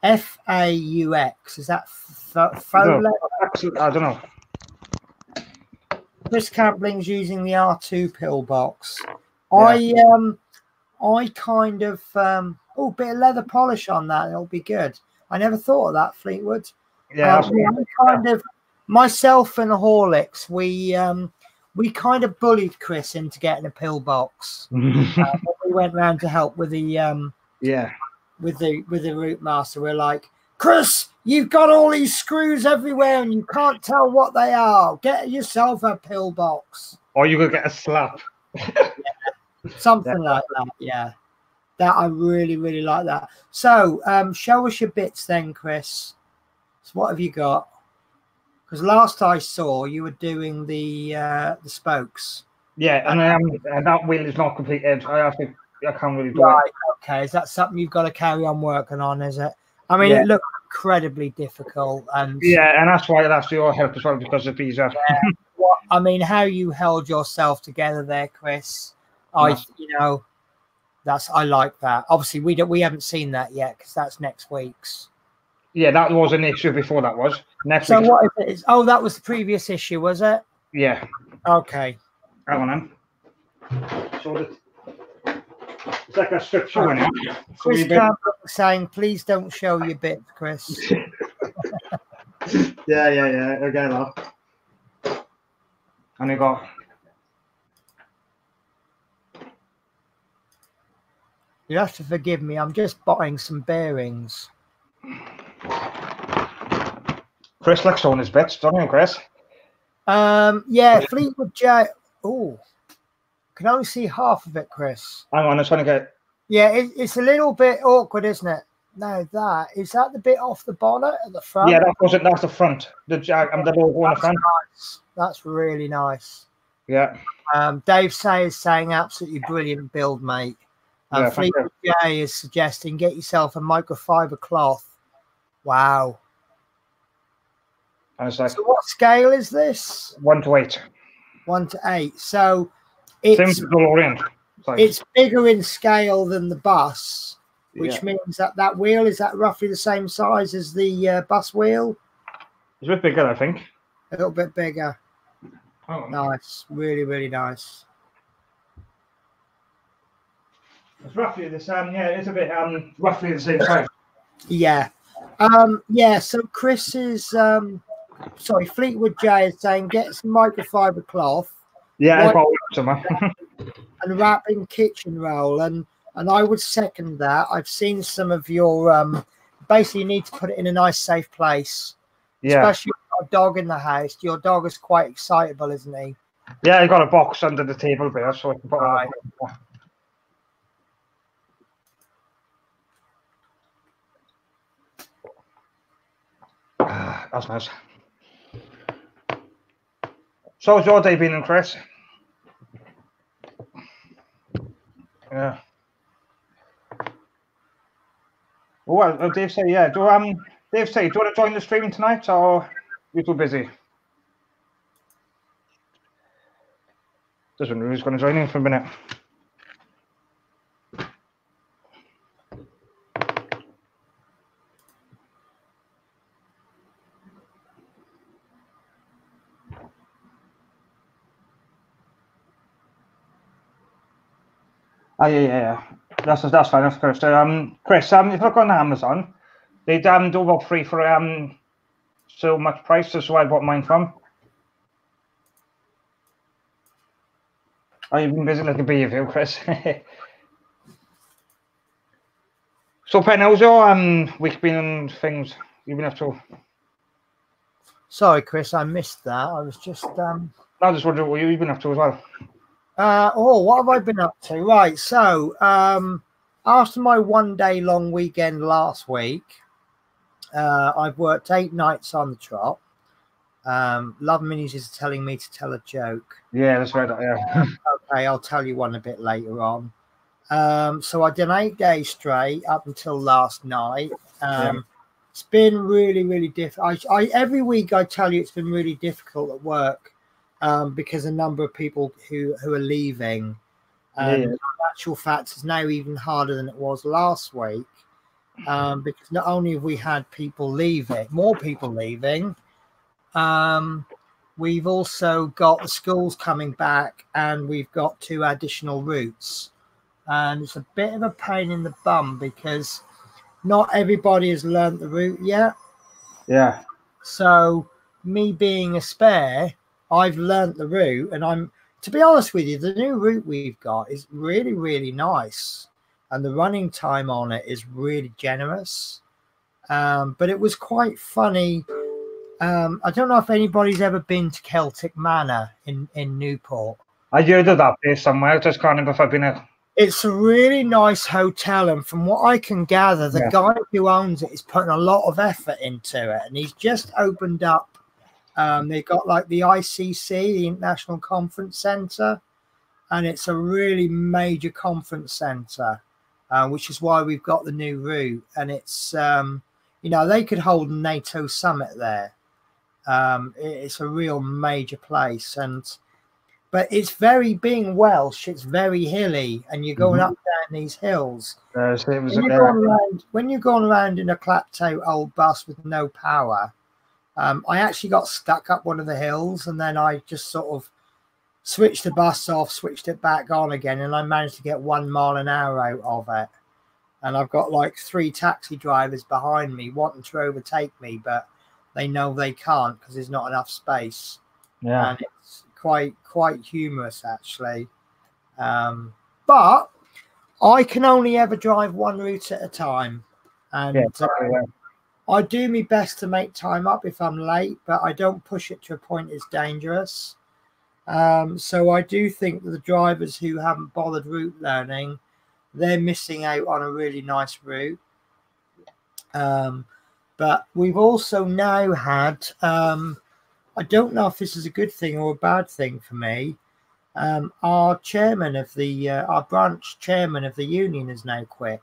F-A-U-X. Is that faux leather? I don't know. Chris Campling's using the R2 pillbox. Yeah. I kind of bit of leather polish on that. It'll be good. I never thought of that, Fleetwood. Yeah. Myself and Horlicks, we kind of bullied Chris into getting a pillbox. We went round to help with the with the route master. We're like, Chris, you've got all these screws everywhere and you can't tell what they are. Get yourself a pillbox. Or you could get a slap. Something like that, yeah. That I really, really like that. So show us your bits then, Chris. So what have you got? Because last I saw you were doing the spokes. Yeah, and that wheel is not completed. I can't really do Right. it. Okay. Is that something you've got to carry on working on? Is it? I mean, Yeah. it looked incredibly difficult, and Yeah, and that's why it asked your help as well, because of visa. what I mean, how you held yourself together there, Chris. You know, I like that. Obviously, we haven't seen that yet because that's next week's. Yeah, that was an issue before. That was next So week. what is it? Oh, that was the previous issue, was it? Yeah. Okay. Hang on, so it's like a strip show in it. Chris Campbell saying, "Please don't show your bits, Chris." yeah. Okay, that. And you got. You have to forgive me. I'm just buying some bearings. Chris likes showing his bits, don't you, Chris? Yeah, Fleetwood J. Oh, can only see half of it, Chris. Hang on, I'm trying to get. Yeah, it's a little bit awkward, isn't it? No, is that the bit off the bonnet at the front? Yeah, that's the front. The logo on the front. Nice. That's really nice. Yeah. Dave Sayers saying absolutely brilliant build, mate. Yeah, Fleetwood J is suggesting get yourself a microfiber cloth. Wow. And it's like, so what scale is this? 1 to 8. 1 to 8. So it's it's bigger in scale than the bus, which means that wheel is that roughly the same size as the bus wheel. It's a bit bigger, I think. A little bit bigger. Oh. Nice, really, really nice. It's roughly the same. Yeah, it's a bit roughly the same size. Yeah. So Chris is Fleetwood J is saying get some microfiber cloth. Yeah, somewhere. and wrap in kitchen roll, and I would second that. I've seen some of your basically you need to put it in a nice safe place. Yeah. Especially if you've got a dog in the house. Your dog is quite excitable, isn't he? Yeah, I got a box under the table there, so I can put it on. That's nice. So how's your day been, Chris? Yeah. Well, Dave say, yeah. Dave say, do you want to join the stream tonight, or are you too busy? Doesn't know who's going to join in for a minute. Oh yeah. That's fine. That's Chris. Chris, if you look on Amazon, they do about free for so much price. That's where I bought mine from. Oh, you've been busy like a bee, have you, Chris? So, Pen, how's your week been and things you've been up to? Sorry, Chris, I missed that. I was just I just wondering what you've been up to as well. What have I been up to? Right, so after my 1 day long weekend last week, I've worked 8 nights on the trot. Love Minis is telling me to tell a joke. Yeah, that's right. Yeah. Okay, I'll tell you one a bit later on. So I did 8 days straight up until last night. It's been really, really difficult. Every week I tell you it's been really difficult at work. Because a number of people who are leaving, in actual fact, it's now even harder than it was last week. Because not only have we had people leaving, more people leaving, we've also got the schools coming back, and we've got 2 additional routes, and it's a bit of a pain in the bum because not everybody has learnt the route yet. Yeah. So me being a spare, I've learnt the route, and to be honest with you, the new route we've got is really, really nice, and the running time on it is really generous. But it was quite funny. I don't know if anybody's ever been to Celtic Manor in Newport. I heard of that place somewhere. I just can't remember if I've been there. It's a really nice hotel, and from what I can gather, the guy who owns it is putting a lot of effort into it, and he's just opened up. They got like the ICC, the International Conference Centre, and it's a really major conference centre, which is why we've got the new route. And it's, you know, they could hold a NATO summit there. It's a real major place, but it's being Welsh, it's very hilly, and you're going up down these hills. When you're going around in a clapped out old bus with no power, I actually got stuck up one of the hills, and then I just sort of switched the bus off, switched it back on again, and I managed to get 1 mile an hour out of it. And I've got like 3 taxi drivers behind me wanting to overtake me, but they know they can't because there's not enough space. Yeah, and it's quite humorous actually. But I can only ever drive one route at a time, and I do my best to make time up if I'm late, but I don't push it to a point it's dangerous. So I do think that the drivers who haven't bothered route learning, they're missing out on a really nice route. But we've also now had, I don't know if this is a good thing or a bad thing for me, our chairman of the, our branch chairman of the union has now quit.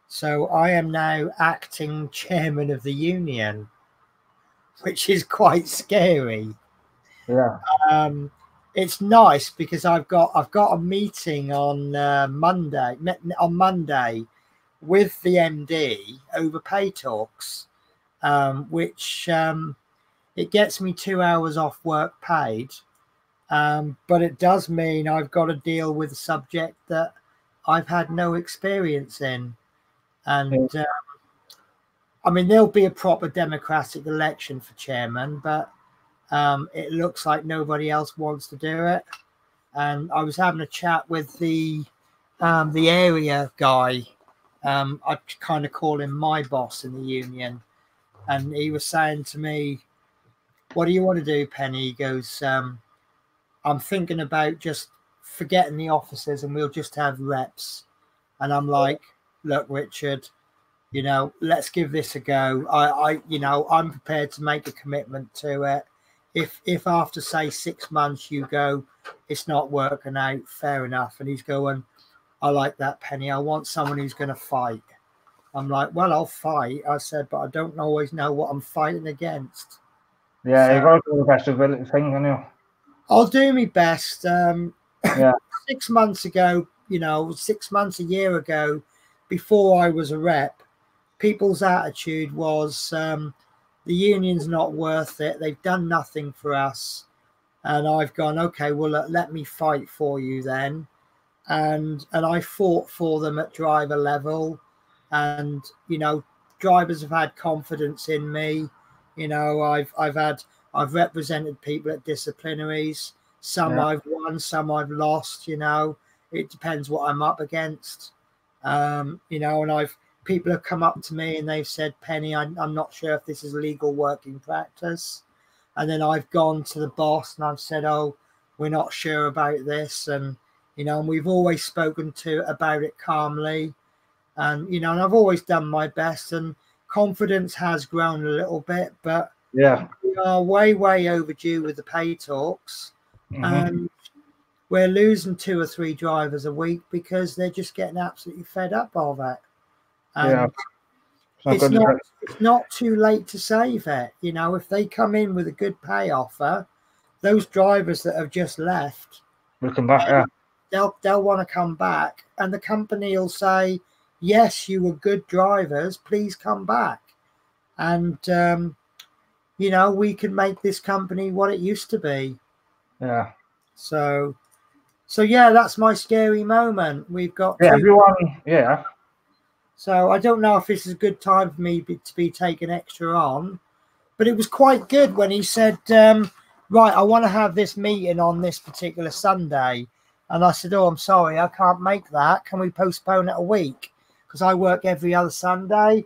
So I am now acting chairman of the union, which is quite scary. Yeah. It's nice because I've got a meeting on Monday with the MD over pay talks, which it gets me 2 hours off work paid, but it does mean I've got to deal with a subject that I've had no experience in. And I mean, there'll be a proper democratic election for chairman, but it looks like nobody else wants to do it. And I was having a chat with the area guy. I kind of call him my boss in the union, and he was saying to me, "What do you want to do, Penny?" He goes, "I'm thinking about just forgetting the officers and we'll just have reps." And I'm like, "Look, Richard, you know, let's give this a go. You know, I'm prepared to make a commitment to it. If after say 6 months you go, it's not working out, fair enough." And he's going, "I like that, Penny. I want someone who's going to fight." I'm like, "Well, I'll fight." I said, "but I don't always know what I'm fighting against." Yeah, so, you got to do the best of the thing, don't you? I'll do my best. Yeah. 6 months ago, you know, 6 months, a year ago, before I was a rep, people's attitude was the union's not worth it. They've done nothing for us. And I've gone, okay, well, let me fight for you then. And I fought for them at driver level. And, you know, drivers have had confidence in me. You know, I've represented people at disciplinaries. Some I've won, some I've lost, you know. It depends what I'm up against. You know, and people have come up to me and they've said, "Penny, I'm not sure if this is legal working practice." And then I've gone to the boss and I've said, "Oh, we're not sure about this." And, you know, and we've always spoken about it calmly. And, you know, and I've always done my best, and confidence has grown a little bit, but yeah, we are way overdue with the pay talks. And we're losing 2 or 3 drivers a week because they're just getting absolutely fed up of it. And it's not too late to save it. You know, if they come in with a good pay offer, those drivers that have just left will come back. They'll want to come back, and the company will say, "Yes, you were good drivers. Please come back." And you know, we can make this company what it used to be. Yeah. So yeah, that's my scary moment. We've got everyone. Yeah. So I don't know if this is a good time for me to be taken extra on, but it was quite good when he said, "Right, I want to have this meeting on this particular Sunday." And I said, "Oh, I'm sorry, I can't make that. Can we postpone it a week? Because I work every other Sunday."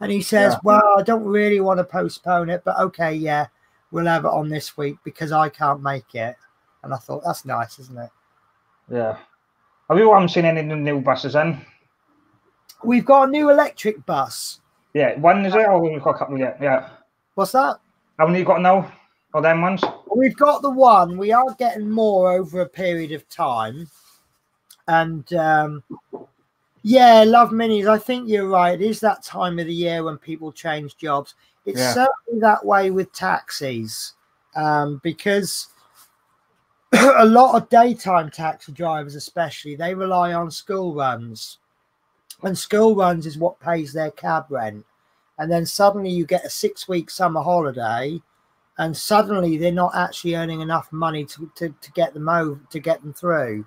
And he says, "Well, I don't really want to postpone it, but okay, yeah, we'll have it on this week because I can't make it." And I thought, that's nice, isn't it? Yeah. Have you seen any new buses then? We've got a new electric bus. Yeah, one is it, or we've got a couple yet? Yeah. What's that? How many you got now? Oh, them ones? We've got the one. We are getting more over a period of time. And yeah, love minis. I think you're right. It is that time of the year when people change jobs. It's certainly that way with taxis, because a lot of daytime taxi drivers, especially, they rely on school runs, and school runs is what pays their cab rent. And then suddenly you get a 6-week summer holiday, and suddenly they're not actually earning enough money to get them over, to get them through.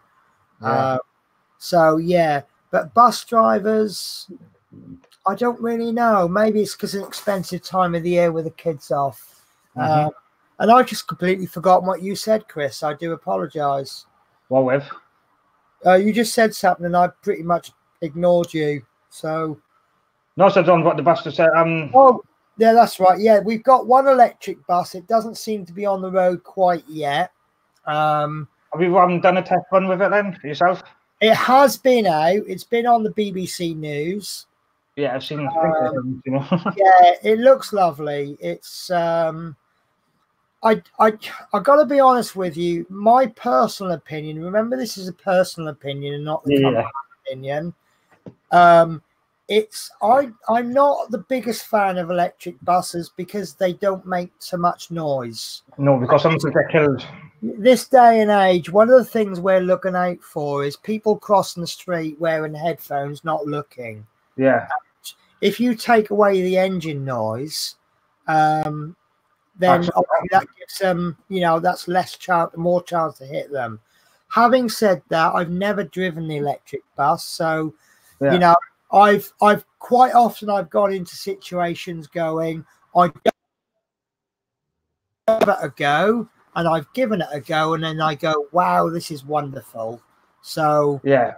So yeah, but bus drivers, I don't really know. Maybe it's because it's an expensive time of the year with the kids off. And I just completely forgotten what you said, Chris. I do apologise. What with? You just said something and I pretty much ignored you. So no, so John, what the bus to say? Oh, yeah, that's right. Yeah, we've got one electric bus. It doesn't seem to be on the road quite yet. Have you done a test run with it then yourself? It has been out. It's been on the BBC News. Yeah, I've seen. You know. Yeah, it looks lovely. It's I got to be honest with you. My personal opinion. Remember, this is a personal opinion and not the common opinion. I'm not the biggest fan of electric buses because they don't make so much noise. No, because some people get killed. This day and age, one of the things we're looking out for is people crossing the street wearing headphones, not looking. Yeah. If you take away the engine noise, then that gives them, that's more chance to hit them. Having said that, I've never driven the electric bus, so I've quite often I've gone into situations going, I give it a go, and I've given it a go, and then I go, wow, this is wonderful. So yeah,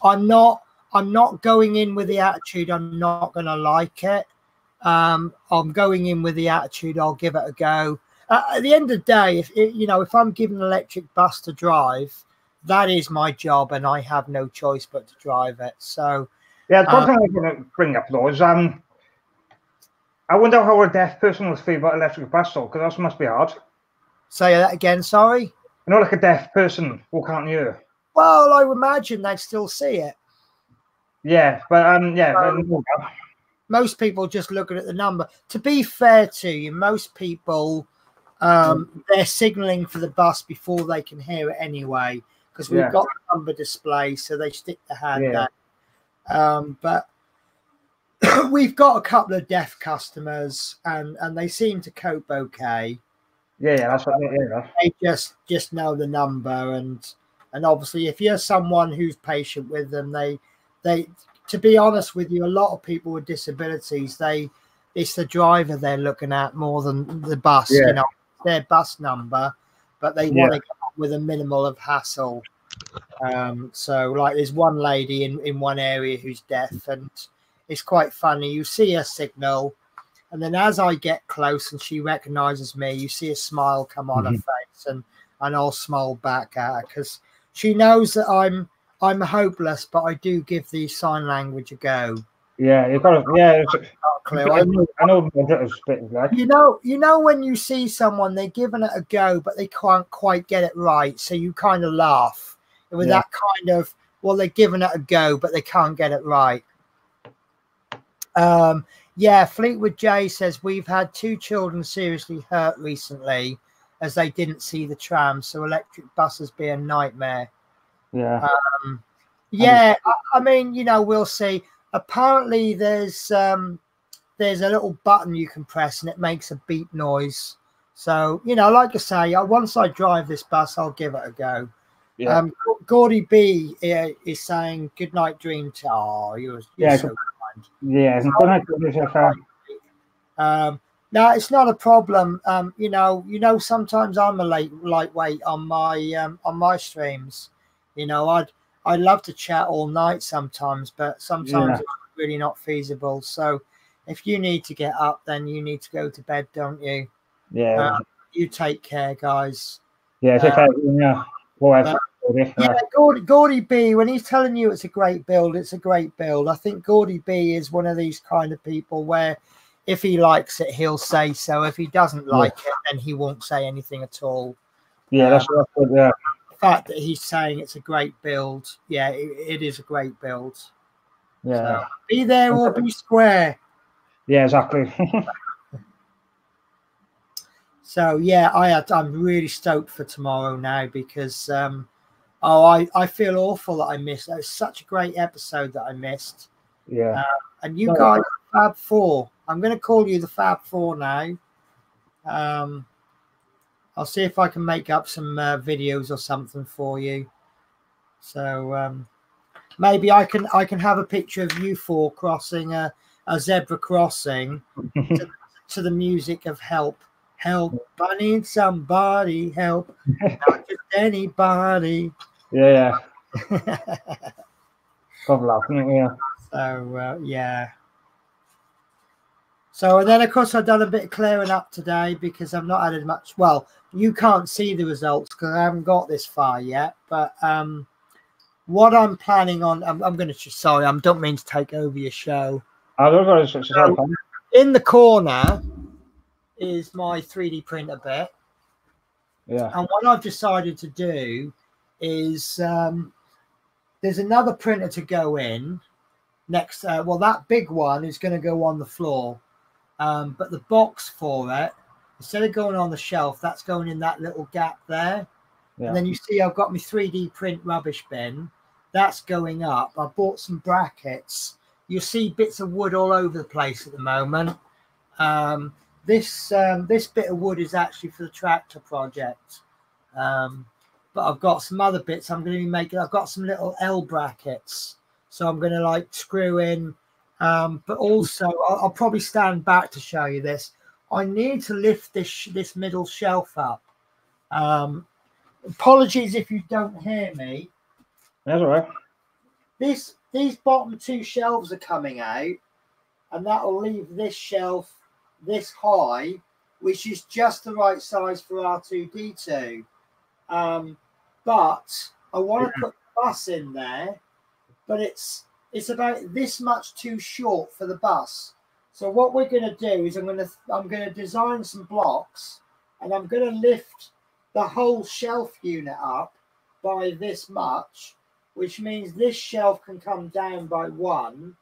I'm not going in with the attitude I'm not going to like it. I'm going in with the attitude I'll give it a go. At the end of the day, if I'm given an electric bus to drive, that is my job, and I have no choice but to drive it. So yeah, the one thing I'm going to bring up though is I wonder how a deaf person would feel about electric bus though, because that must be hard. Say that again, sorry. Like a deaf person who can't hear. Well, I would imagine they'd still see it. Yeah, but most people just looking at the number. To be fair to you, most people they're signalling for the bus before they can hear it anyway, because we've got the number display, so they stick the hand out. But we've got a couple of deaf customers, and they seem to cope okay. Yeah, that's what they just know the number, and obviously, if you're someone who's patient with them, they to be honest with you, a lot of people with disabilities, it's the driver they're looking at more than the bus. Their bus number, but they want to get up with a minimal of hassle. So like there's one lady in one area who's deaf, and it's quite funny. You see her signal, and then as I get close and she recognizes me, you see a smile come on her face, and I'll smile back at her because she knows that I'm hopeless, but I do give the sign language a go. Yeah, you've got to. Yeah, I know. You know when you see someone, they're giving it a go, but they can't quite get it right, so you kind of laugh with that kind of. Well, they're giving it a go, but they can't get it right. Yeah, Fleetwood J says we've had 2 children seriously hurt recently as they didn't see the tram, so electric buses be a nightmare. Yeah. I mean, we'll see. Apparently, there's a little button you can press, and it makes a beep noise. So, like I say, once I drive this bus, I'll give it a go. Yeah. Gordy B is saying, "Good night, dream." Oh, you're so kind. Yeah. No, it's not a problem. Sometimes I'm a lightweight on my streams. I'd love to chat all night sometimes, but sometimes it's really not feasible. So if you need to get up, then you need to go to bed, don't you? Yeah. You take care, guys. Yeah, take care. Gordy B, when he's telling you it's a great build, it's a great build. I think Gordy B is one of these kind of people where if he likes it, he'll say so. If he doesn't like it, then he won't say anything at all. Yeah, that's good. Yeah. The fact that he's saying it's a great build, yeah, it is a great build. Yeah. So be there or be square. Yeah, exactly. So yeah, I'm really stoked for tomorrow now because I feel awful that I missed. It was such a great episode that I missed. Yeah. And you guys, Fab Four. I'm going to call you the Fab Four now. I'll see if I can make up some videos or something for you. So maybe I can have a picture of you four crossing a zebra crossing to the music of Help. Help, I need somebody, help, not just anybody. Yeah. God laughing, yeah. So, yeah. So, and then, of course, I've done a bit of clearing up today because I've not added much. Well, you can't see the results because I haven't got this far yet. But what I'm planning on, I'm going to, sorry, I don't mean to take over your show. So, in the corner is my 3D printer bit. Yeah. And what I've decided to do is there's another printer to go in next. Well, that big one is going to go on the floor. But the box for it, instead of going on the shelf, that's going in that little gap there. Yeah. And then you see I've got my 3D print rubbish bin. That's going up. I bought some brackets. You'll see bits of wood all over the place at the moment. This bit of wood is actually for the tractor project. But I've got some other bits I'm going to be making. I've got some little L brackets. So I'm going to like screw in. But also I'll probably stand back to show you this. I need to lift this middle shelf up. Apologies if you don't hear me. That's all right. These bottom two shelves are coming out, and that'll leave this shelf this high, which is just the right size for R2D2. But I want to put the bus in there, but it's about this much too short for the bus. So what we're going to do is I'm going to design some blocks, and I'm going to lift the whole shelf unit up by this much, which means this shelf can come down by one,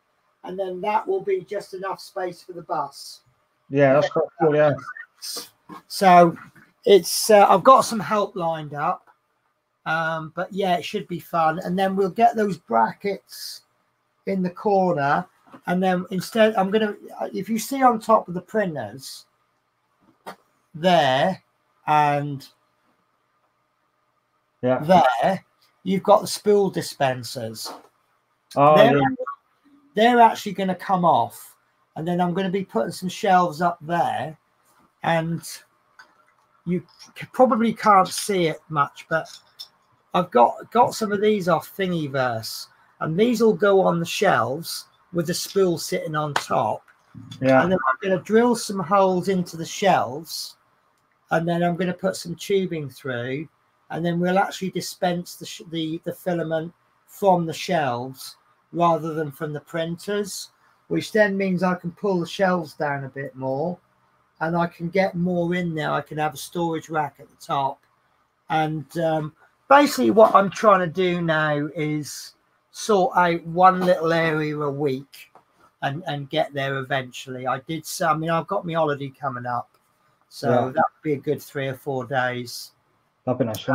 and then that will be just enough space for the bus. Yeah, that's quite cool. Yeah. So it's I've got some help lined up, but yeah, it should be fun. And then we'll get those brackets in the corner, and then instead I'm gonna, if you see on top of the printers there and there, you've got the spool dispensers. Oh, they're actually going to come off, and then I'm going to be putting some shelves up there, and you probably can't see it much, but I've got some of these off Thingiverse, and these will go on the shelves with the spool sitting on top. Yeah. And then I'm going to drill some holes into the shelves, and then I'm going to put some tubing through, and then we'll actually dispense the filament from the shelves rather than from the printers, which then means I can pull the shelves down a bit more, and I can get more in there. I can have a storage rack at the top. And basically what I'm trying to do now is sort out one little area a week and get there eventually. I've got my holiday coming up, so that would be a good 3 or 4 days. That'd be nice.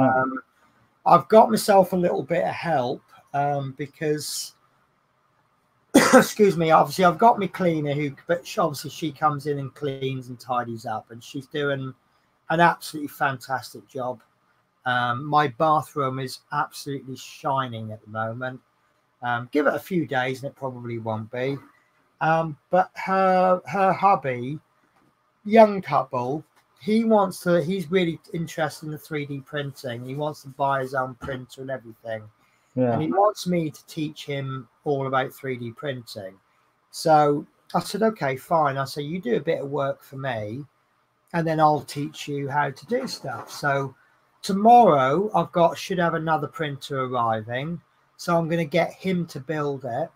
I've got myself a little bit of help because excuse me, obviously I've got my cleaner but obviously she comes in and cleans and tidies up, and she's doing an absolutely fantastic job. My bathroom is absolutely shining at the moment. Give it a few days and it probably won't be. But her hubby, young couple, he's really interested in the 3D printing. He wants to buy his own printer and everything. Yeah. And he wants me to teach him all about 3D printing. So I said, okay, fine. I said, you do a bit of work for me, and then I'll teach you how to do stuff. So tomorrow should have another printer arriving. So I'm going to get him to build it,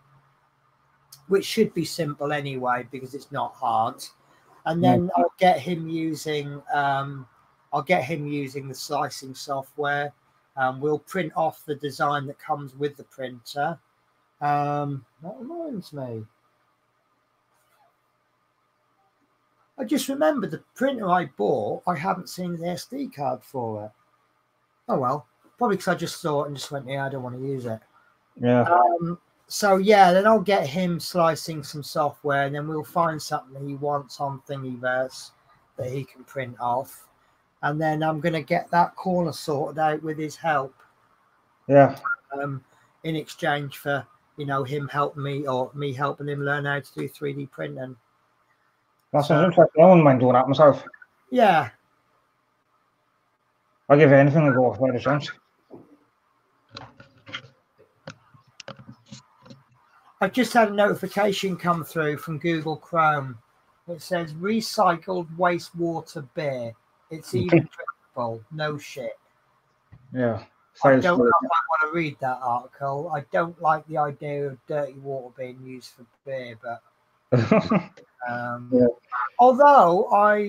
which should be simple anyway, because it's not hard. and then I'll get him using the slicing software. We'll print off the design that comes with the printer. That reminds me. I just remembered the printer I bought, I haven't seen the SD card for it. Oh well, probably because I just saw it and just went, yeah, I don't want to use it. Yeah. So yeah, then I'll get him slicing some software, and then we'll find something he wants on Thingiverse that he can print off. And then I'm going to get that corner sorted out with his help. Yeah. In exchange for, him helping me or me helping him learn how to do 3D printing. That's interesting. I wouldn't mind doing that myself. Yeah. I'll give anything a go for the chance. I've just had a notification come through from Google Chrome. It says recycled wastewater beer. It's even drinkable. No shit. Yeah. I don't know if I want to read that article. I don't like the idea of dirty water being used for beer, but yeah. Although I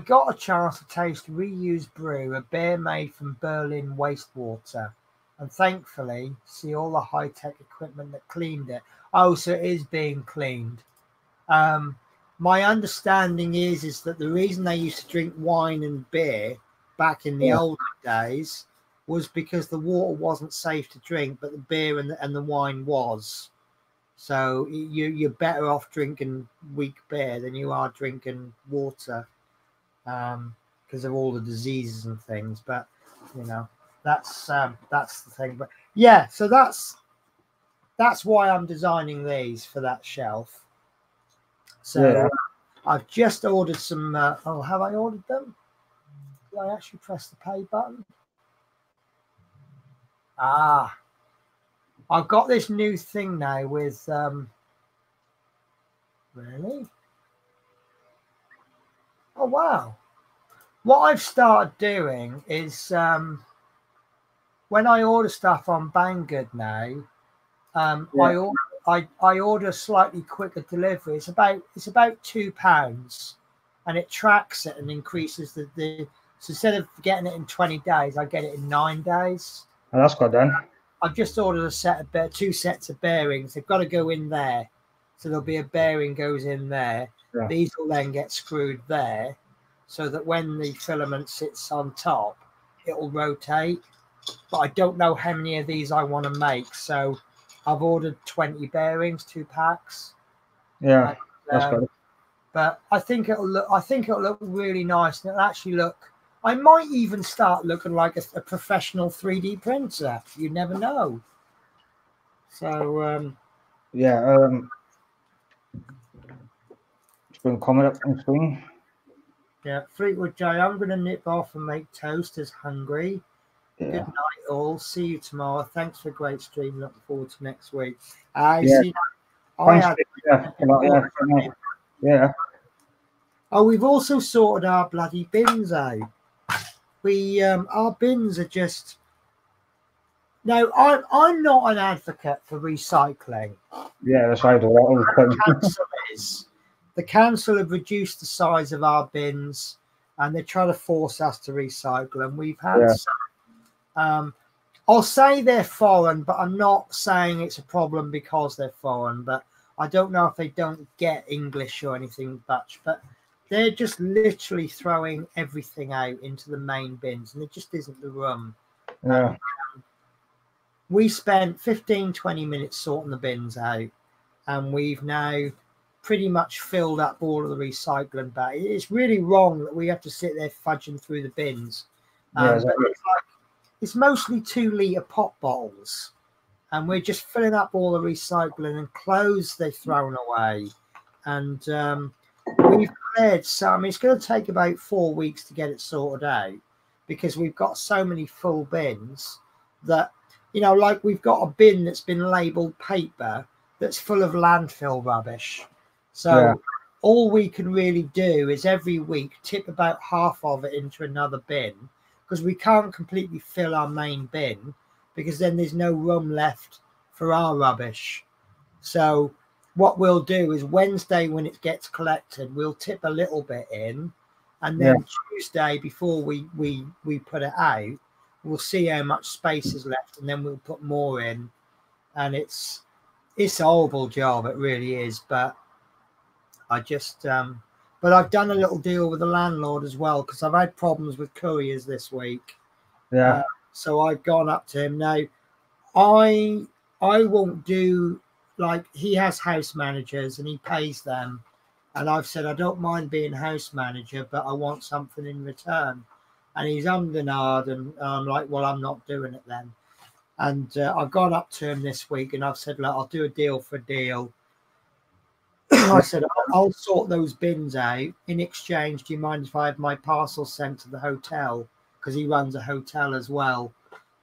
got a chance to taste reused brew, a beer made from Berlin wastewater, and thankfully see all the high-tech equipment that cleaned it. Oh, so it is being cleaned. My understanding is that the reason they used to drink wine and beer back in the olden days was because the water wasn't safe to drink, but the beer and the wine was. So you're better off drinking weak beer than you are drinking water, because of all the diseases and things. But that's the thing. But yeah, so that's why I'm designing these for that shelf. So I've just ordered some. Have I ordered them? Did I actually press the pay button? I've got this new thing now with. Really? Oh wow! What I've started doing is when I order stuff on Banggood now, I order slightly quicker delivery. It's about £2, and it tracks it and increases the. So instead of getting it in 20 days, I get it in 9 days. Oh, that's good then. I've just ordered two sets of bearings. They've got to go in there, so there'll be a bearing goes in there. Yeah. These will then get screwed there, so that when the filament sits on top, it will rotate. But I don't know how many of these I want to make, so I've ordered 20 bearings, 2 packs. Yeah, that's good. But I think it'll look really nice, and it'll actually look. I might even start looking like a professional 3D printer. You never know. So it's been coming up on screen. Yeah, Fleetwood J. I'm going to nip off and make toast. As hungry. Yeah. Good night, all. See you tomorrow. Thanks for a great stream. Looking forward to next week. Oh, we've also sorted our bloody bins out. Our bins are just. No, I'm not an advocate for recycling. Yeah, that's right. The council have reduced the size of our bins, and they're trying to force us to recycle. And we've had some. I'll say they're foreign, but I'm not saying it's a problem because they're foreign. But I don't know if they don't get English or anything much. But they're just literally throwing everything out into the main bins, and there just isn't the room. Yeah. We spent 15-20 minutes sorting the bins out, and we've now pretty much filled up all of the recycling bags. It's really wrong that we have to sit there fudging through the bins. But it's mostly 2-litre pop bottles, and we're just filling up all the recycling and clothes they've thrown away. And we've cleared some. It's going to take about 4 weeks to get it sorted out, because we've got so many full bins that, like we've got a bin that's been labelled paper that's full of landfill rubbish. So all we can really do is every week tip about half of it into another bin, because we can't completely fill our main bin, because then there's no room left for our rubbish. So what we'll do is Wednesday when it gets collected, we'll tip a little bit in, and then Tuesday before we put it out, we'll see how much space is left, and then we'll put more in. And it's a horrible job, it really is. But I just but I've done a little deal with the landlord as well, because I've had problems with couriers this week. Yeah. So I've gone up to him now. I won't do, like, he has house managers and he pays them, and I've said I don't mind being house manager, but I want something in return. And he's ummed and ahed, and I'm like, well, I'm not doing it then. And I've gone up to him this week and I've said, look, I'll do a deal for a deal. I said, I'll sort those bins out. In exchange, do you mind if I have my parcel sent to the hotel? Because he runs a hotel as well.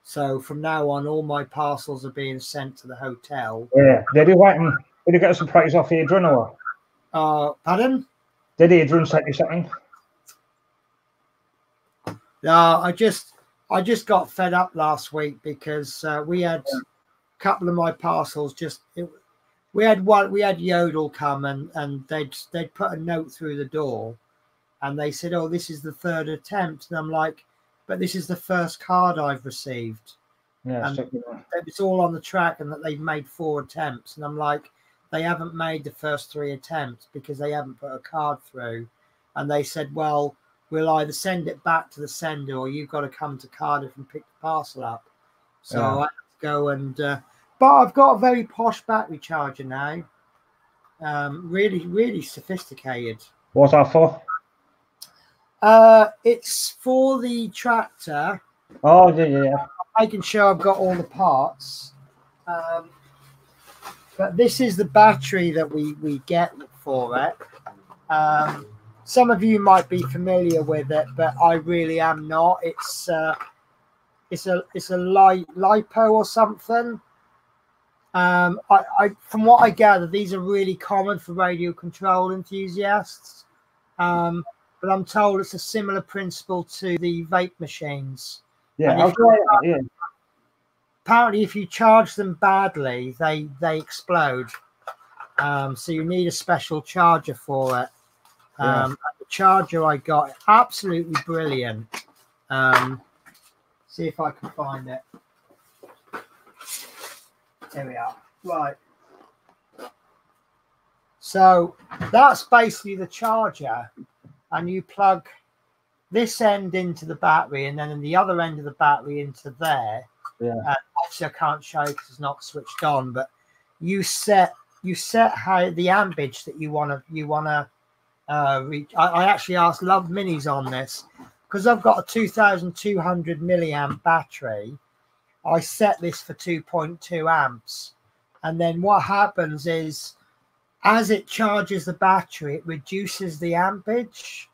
So from now on, all my parcels are being sent to the hotel. Yeah. Did you get a surprise off Adrian, or? Pardon? Did Adrian send you something? No, I just got fed up last week because we had a couple of my parcels we had Yodel come and they'd put a note through the door, and they said, oh, this is the third attempt, and I'm like, but this is the first card I've received. Yeah, and it's all on the track, and that they've made 4 attempts, and I'm like, they haven't made the first 3 attempts because they haven't put a card through. And they said, well, we'll either send it back to the sender, or you've got to come to Cardiff and pick the parcel up. So I had to go and but I've got a very posh battery charger now. Really, really sophisticated. What's that for? It's for the tractor. Oh, yeah. Making sure I've got all the parts. But this is the battery that we get for it. Some of you might be familiar with it, but I really am not. It's a lipo or something. I from what I gather, these are really common for radio control enthusiasts. But I'm told it's a similar principle to the vape machines. Yeah, apparently if you charge them badly, they explode. So you need a special charger for it. The charger I got, absolutely brilliant. See if I can find it. There we are. Right. So that's basically the charger, and you plug this end into the battery, and then in the other end of the battery into there. Yeah. Obviously, I can't show you because it's not switched on, but you set how the ampage that you wanna reach. I actually asked Love Minis on this because I've got a 2,200 milliamp battery. I set this for 2.2 amps, and then what happens is, as it charges the battery, it reduces the ampage.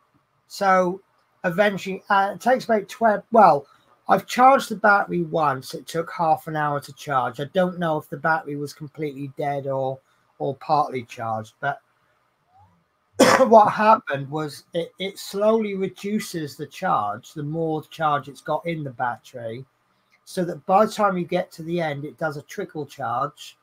So eventually, it takes about 12. Well, I've charged the battery once. It took half an hour to charge. I don't know if the battery was completely dead or partly charged, but what happened was it slowly reduces the charge, the more charge it's got in the battery, so that by the time you get to the end, it does a trickle charge,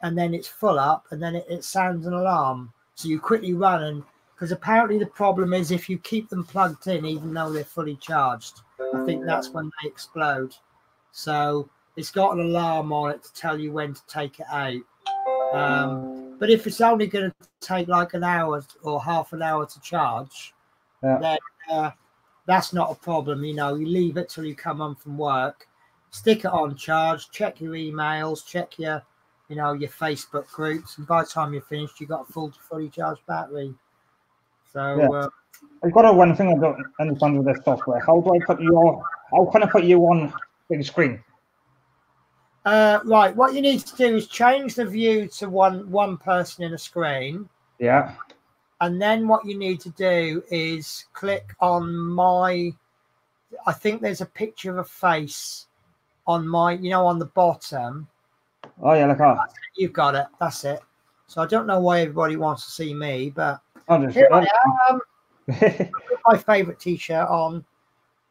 and then it's full up, and then it sounds an alarm. So you quickly run, and because apparently the problem is if you keep them plugged in, even though they're fully charged, I think that's when they explode. So it's got an alarm on it to tell you when to take it out. But if it's only going to take like an hour or half an hour to charge, then that's not a problem. You know, you leave it till you come home from work, stick it on charge, check your emails, check your Facebook groups, and by the time you're finished, you've got a fully charged battery. So I've got one thing I don't understand with this software. How can I put you on big screen? Right, what you need to do is change the view to one person in a screen. Yeah. And then what you need to do is click on I think there's a picture of a face on on the bottom. Oh yeah, look at that. You've got it. That's it. So I don't know why everybody wants to see me, but here I am. My favourite t-shirt on.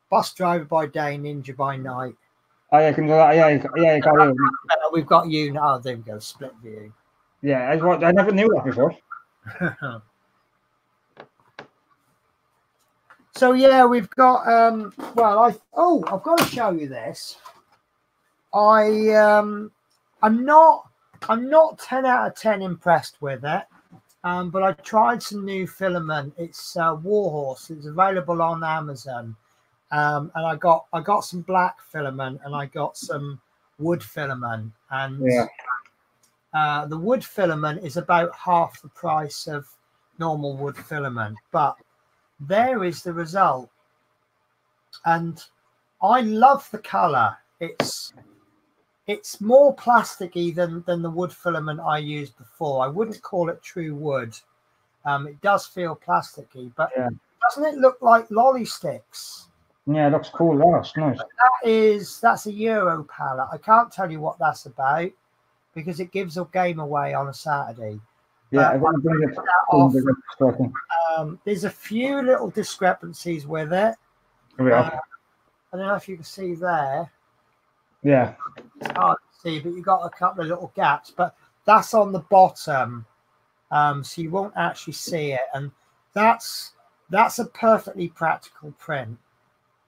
Bus driver by day, ninja by night. Oh, yeah, I can do that. Yeah, you got you. We've got you now. Oh, there we go. Split view. Yeah, I never knew that before. So yeah, we've got well, I've got to show you this. I'm not 10 out of 10 impressed with it. But I tried some new filament. It's Warhorse. It's available on Amazon. And I got some black filament and I got some wood filament. And the wood filament is about half the price of normal wood filament. But there is the result. And I love the color. It's more plasticky than the wood filament I used before. I wouldn't call it true wood. It does feel plasticky, but doesn't it look like lolly sticks? Yeah, it looks cool. That's nice. That's a Euro palette. I can't tell you what that's about because it gives a game away on a Saturday. Yeah, I'm going to bring it. There's a few little discrepancies with it. I don't know if you can see there. Yeah. It's hard to see, but you've got a couple of little gaps, but that's on the bottom. So you won't actually see it. And that's a perfectly practical print.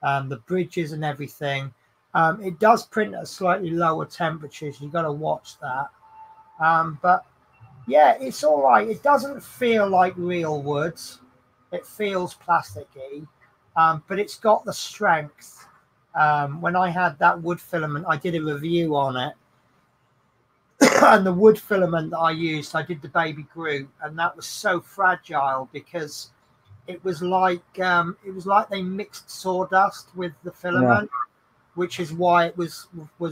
The bridges and everything. It does print at slightly lower temperatures. You've got to watch that. But yeah, it's all right. It doesn't feel like real wood. It feels plasticky, but it's got the strength. When I had that wood filament, I did a review on it. And the wood filament that I used, I did the Baby Groot, and that was so fragile because it was like they mixed sawdust with the filament, which is why it was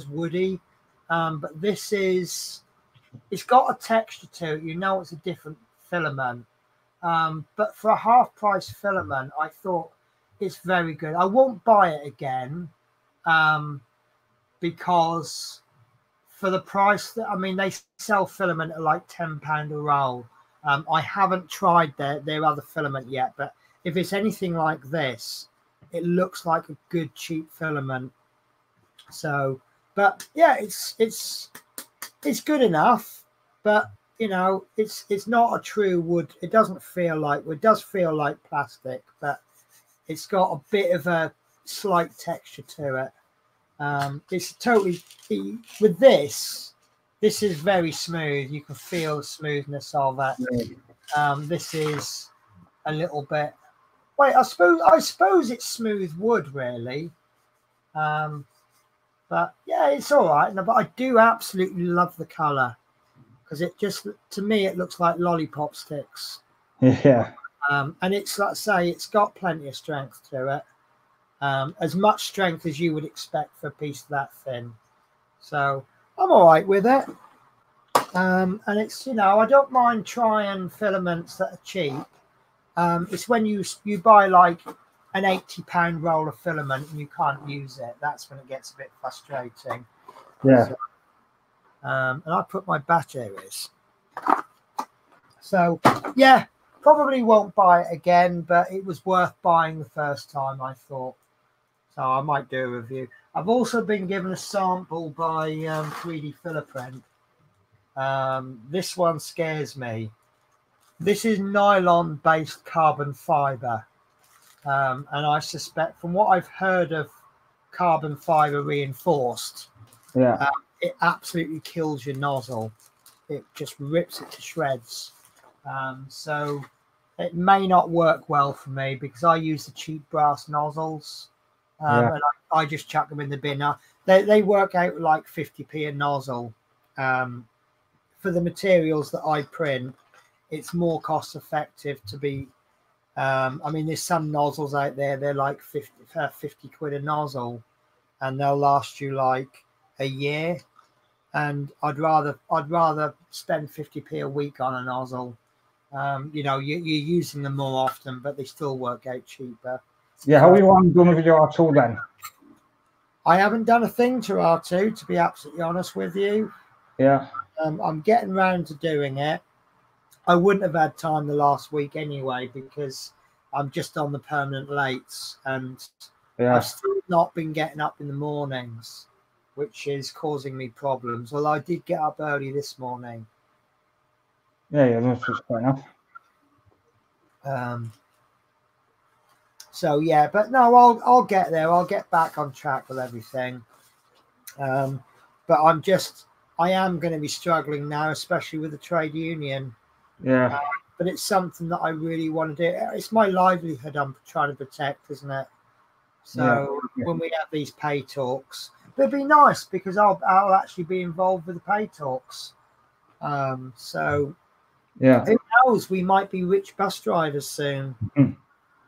woody. But it's got a texture to it. You know, it's a different filament. But for a half price filament, I thought it's very good. I won't buy it again because for the price that, I mean, they sell filament at like £10 a roll. I haven't tried their other filament yet, but if it's anything like this, it looks like a good cheap filament. So, but yeah, it's good enough, but you know, it's not a true wood. It doesn't feel like wood. It does feel like plastic, but it's got a bit of a slight texture to it. It's totally, with this is very smooth. You can feel the smoothness of it. This is a little bit, wait, I suppose it's smooth wood really. But yeah, it's all right. But I do absolutely love the color because it just, to me, it looks like lollipop sticks. Yeah. And it's, like I say, it's got plenty of strength to it. As much strength as you would expect for a piece that thin. So I'm all right with it. And it's, you know, I don't mind trying filaments that are cheap. It's when you buy like an £80 roll of filament and you can't use it. That's when it gets a bit frustrating. Yeah. So, and I put my batteries. So yeah, probably won't buy it again, but it was worth buying the first time, I thought. So I might do a review. I've also been given a sample by 3D Filiprint. This one scares me. This is nylon-based carbon fiber. And I suspect, from what I've heard of carbon fiber reinforced, it absolutely kills your nozzle. It just rips it to shreds. So it may not work well for me because I use the cheap brass nozzles. And I just chuck them in the bin. Now, they work out like 50p a nozzle. For the materials that I print, it's more cost effective to be. I mean, there's some nozzles out there, they're like 50 quid a nozzle, and they'll last you like a year. And I'd rather spend 50p a week on a nozzle. You know, you're using them more often, but they still work out cheaper. Yeah, how are you doing with your R2 then? I haven't done a thing to R2, to be absolutely honest with you. Yeah. I'm getting round to doing it. I wouldn't have had time the last week anyway because I'm just on the permanent lates and I've still not been getting up in the mornings. which is causing me problems. Well, I did get up early this morning. Yeah, that's just fair enough. So yeah, but no, I'll get there. I'll get back on track with everything. But I am going to be struggling now, especially with the trade union. Yeah. But it's something that I really want to do. It's my livelihood I'm trying to protect, isn't it? So when we have these pay talks, but it'd be nice because I'll actually be involved with the pay talks. So yeah, who knows? We might be rich bus drivers soon,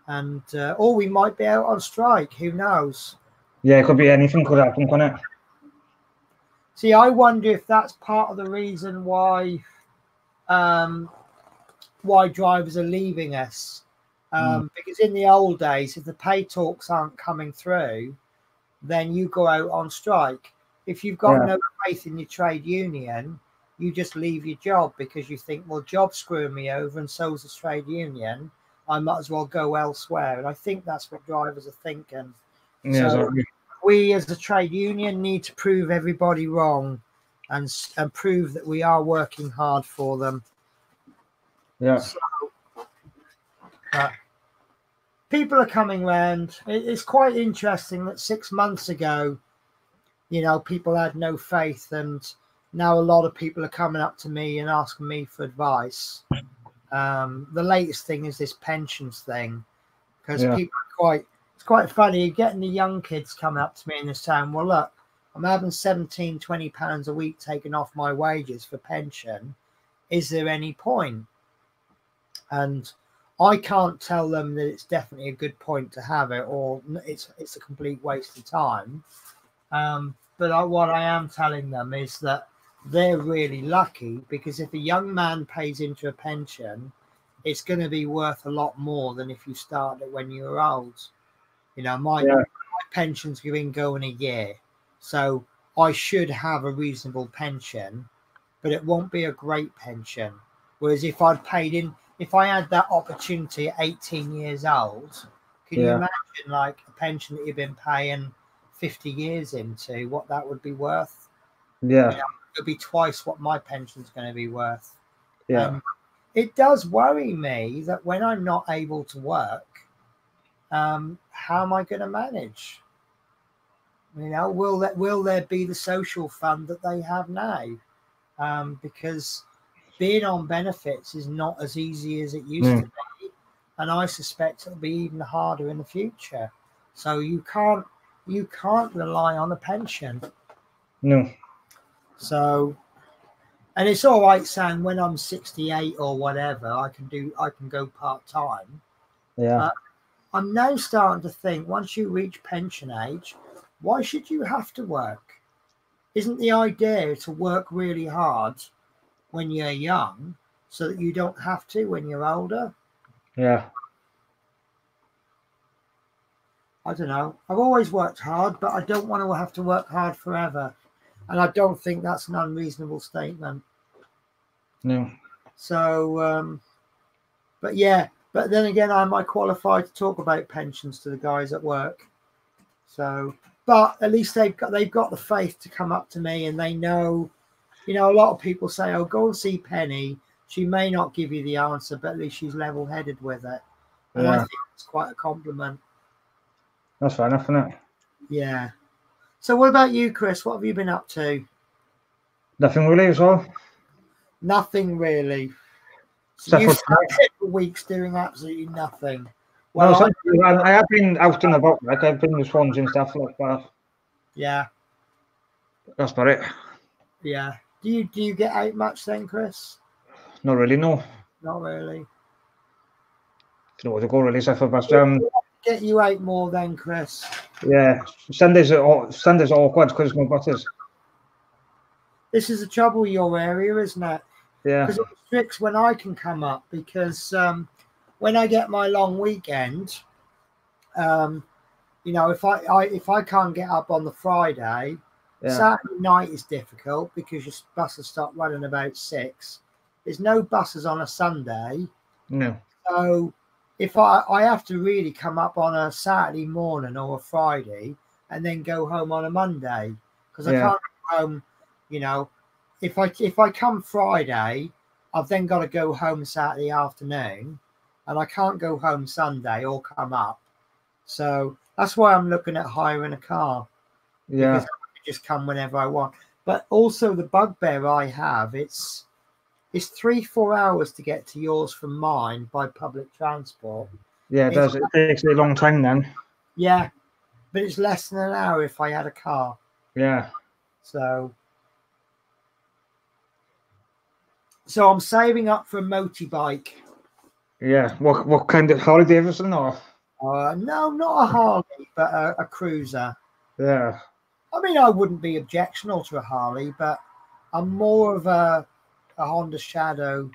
and or we might be out on strike. Who knows? Yeah, it could be anything could happen, couldn't it? See, I wonder if that's part of the reason why drivers are leaving us. Because in the old days, if the pay talks aren't coming through, then you go out on strike. If you've got no faith in your trade union, you just leave your job because you think, well, job's screwing me over and so's the trade union. I might as well go elsewhere. And I think that's what drivers are thinking. Yeah, so we as a trade union need to prove everybody wrong and prove that we are working hard for them. Yeah. So, people are coming round. It's quite interesting that 6 months ago, people had no faith, and now a lot of people are coming up to me and asking me for advice. The latest thing is this pensions thing, because people it's quite funny. You're getting the young kids coming up to me and they're saying, well, look, I'm having £17-20 a week taken off my wages for pension. Is there any point? And I can't tell them that it's definitely a good point to have it, or it's a complete waste of time. But what I am telling them is that they're really lucky, because if a young man pays into a pension, it's going to be worth a lot more than if you started it when you were old. My pension's going a year, so I should have a reasonable pension, but it won't be a great pension. Whereas if I had that opportunity at 18 years old, can you imagine like a pension that you've been paying 50 years into, what that would be worth? Yeah. It would be twice what my pension's going to be worth. Yeah. It does worry me that when I'm not able to work, how am I going to manage? Will there be the social fund that they have now? Because being on benefits is not as easy as it used to be, and I suspect it'll be even harder in the future. So you can't rely on a pension. No. So, and it's all right saying when I'm 68 or whatever, I can go part-time. Yeah. But I'm now starting to think, once you reach pension age, why should you have to work? Isn't the idea to work really hard when you're young so that you don't have to when you're older? Yeah. I don't know. I've always worked hard, but I don't want to have to work hard forever. And I don't think that's an unreasonable statement. No. So, but then again, am I qualified to talk about pensions to the guys at work? So, but at least they've got the faith to come up to me, and they know, a lot of people say, oh, go and see Penny. She may not give you the answer, but at least she's level-headed with it. And I think it's quite a compliment. That's fair enough, isn't it? Yeah. So what about you, Chris? What have you been up to? Nothing really as well. Nothing really. So you spent weeks doing absolutely nothing. Well, I have been out and about. Like I've been with swans and stuff like that. Yeah. That's about it. Yeah. Do you get out much then, Chris? Not really, no. Not really. Don't know where to go really, so but get you out more then, Chris. Yeah. Sundays are awkward because my buses. This is the trouble with your area, isn't it? Yeah. Because it restricts when I can come up, because when I get my long weekend, if I can't get up on the Friday, Saturday night is difficult because your buses start running about 6. There's no buses on a Sunday. No. So if I have to really come up on a Saturday morning or a Friday and then go home on a Monday. because I can't go home. You know, if I come Friday, I've then got to go home Saturday afternoon, and I can't go home Sunday or come up. So that's why I'm looking at hiring a car. Yeah. Because I can just come whenever I want. But also the bugbear I have, it's 3-4 hours to get to yours from mine by public transport. Yeah, it does. It takes a long time then. Yeah, but it's less than an hour if I had a car. Yeah. So I'm saving up for a motorbike. Yeah. What kind of Harley Davidson or? No, not a Harley, but a cruiser. Yeah. I mean, I wouldn't be objectional to a Harley, but I'm more of a Honda Shadow.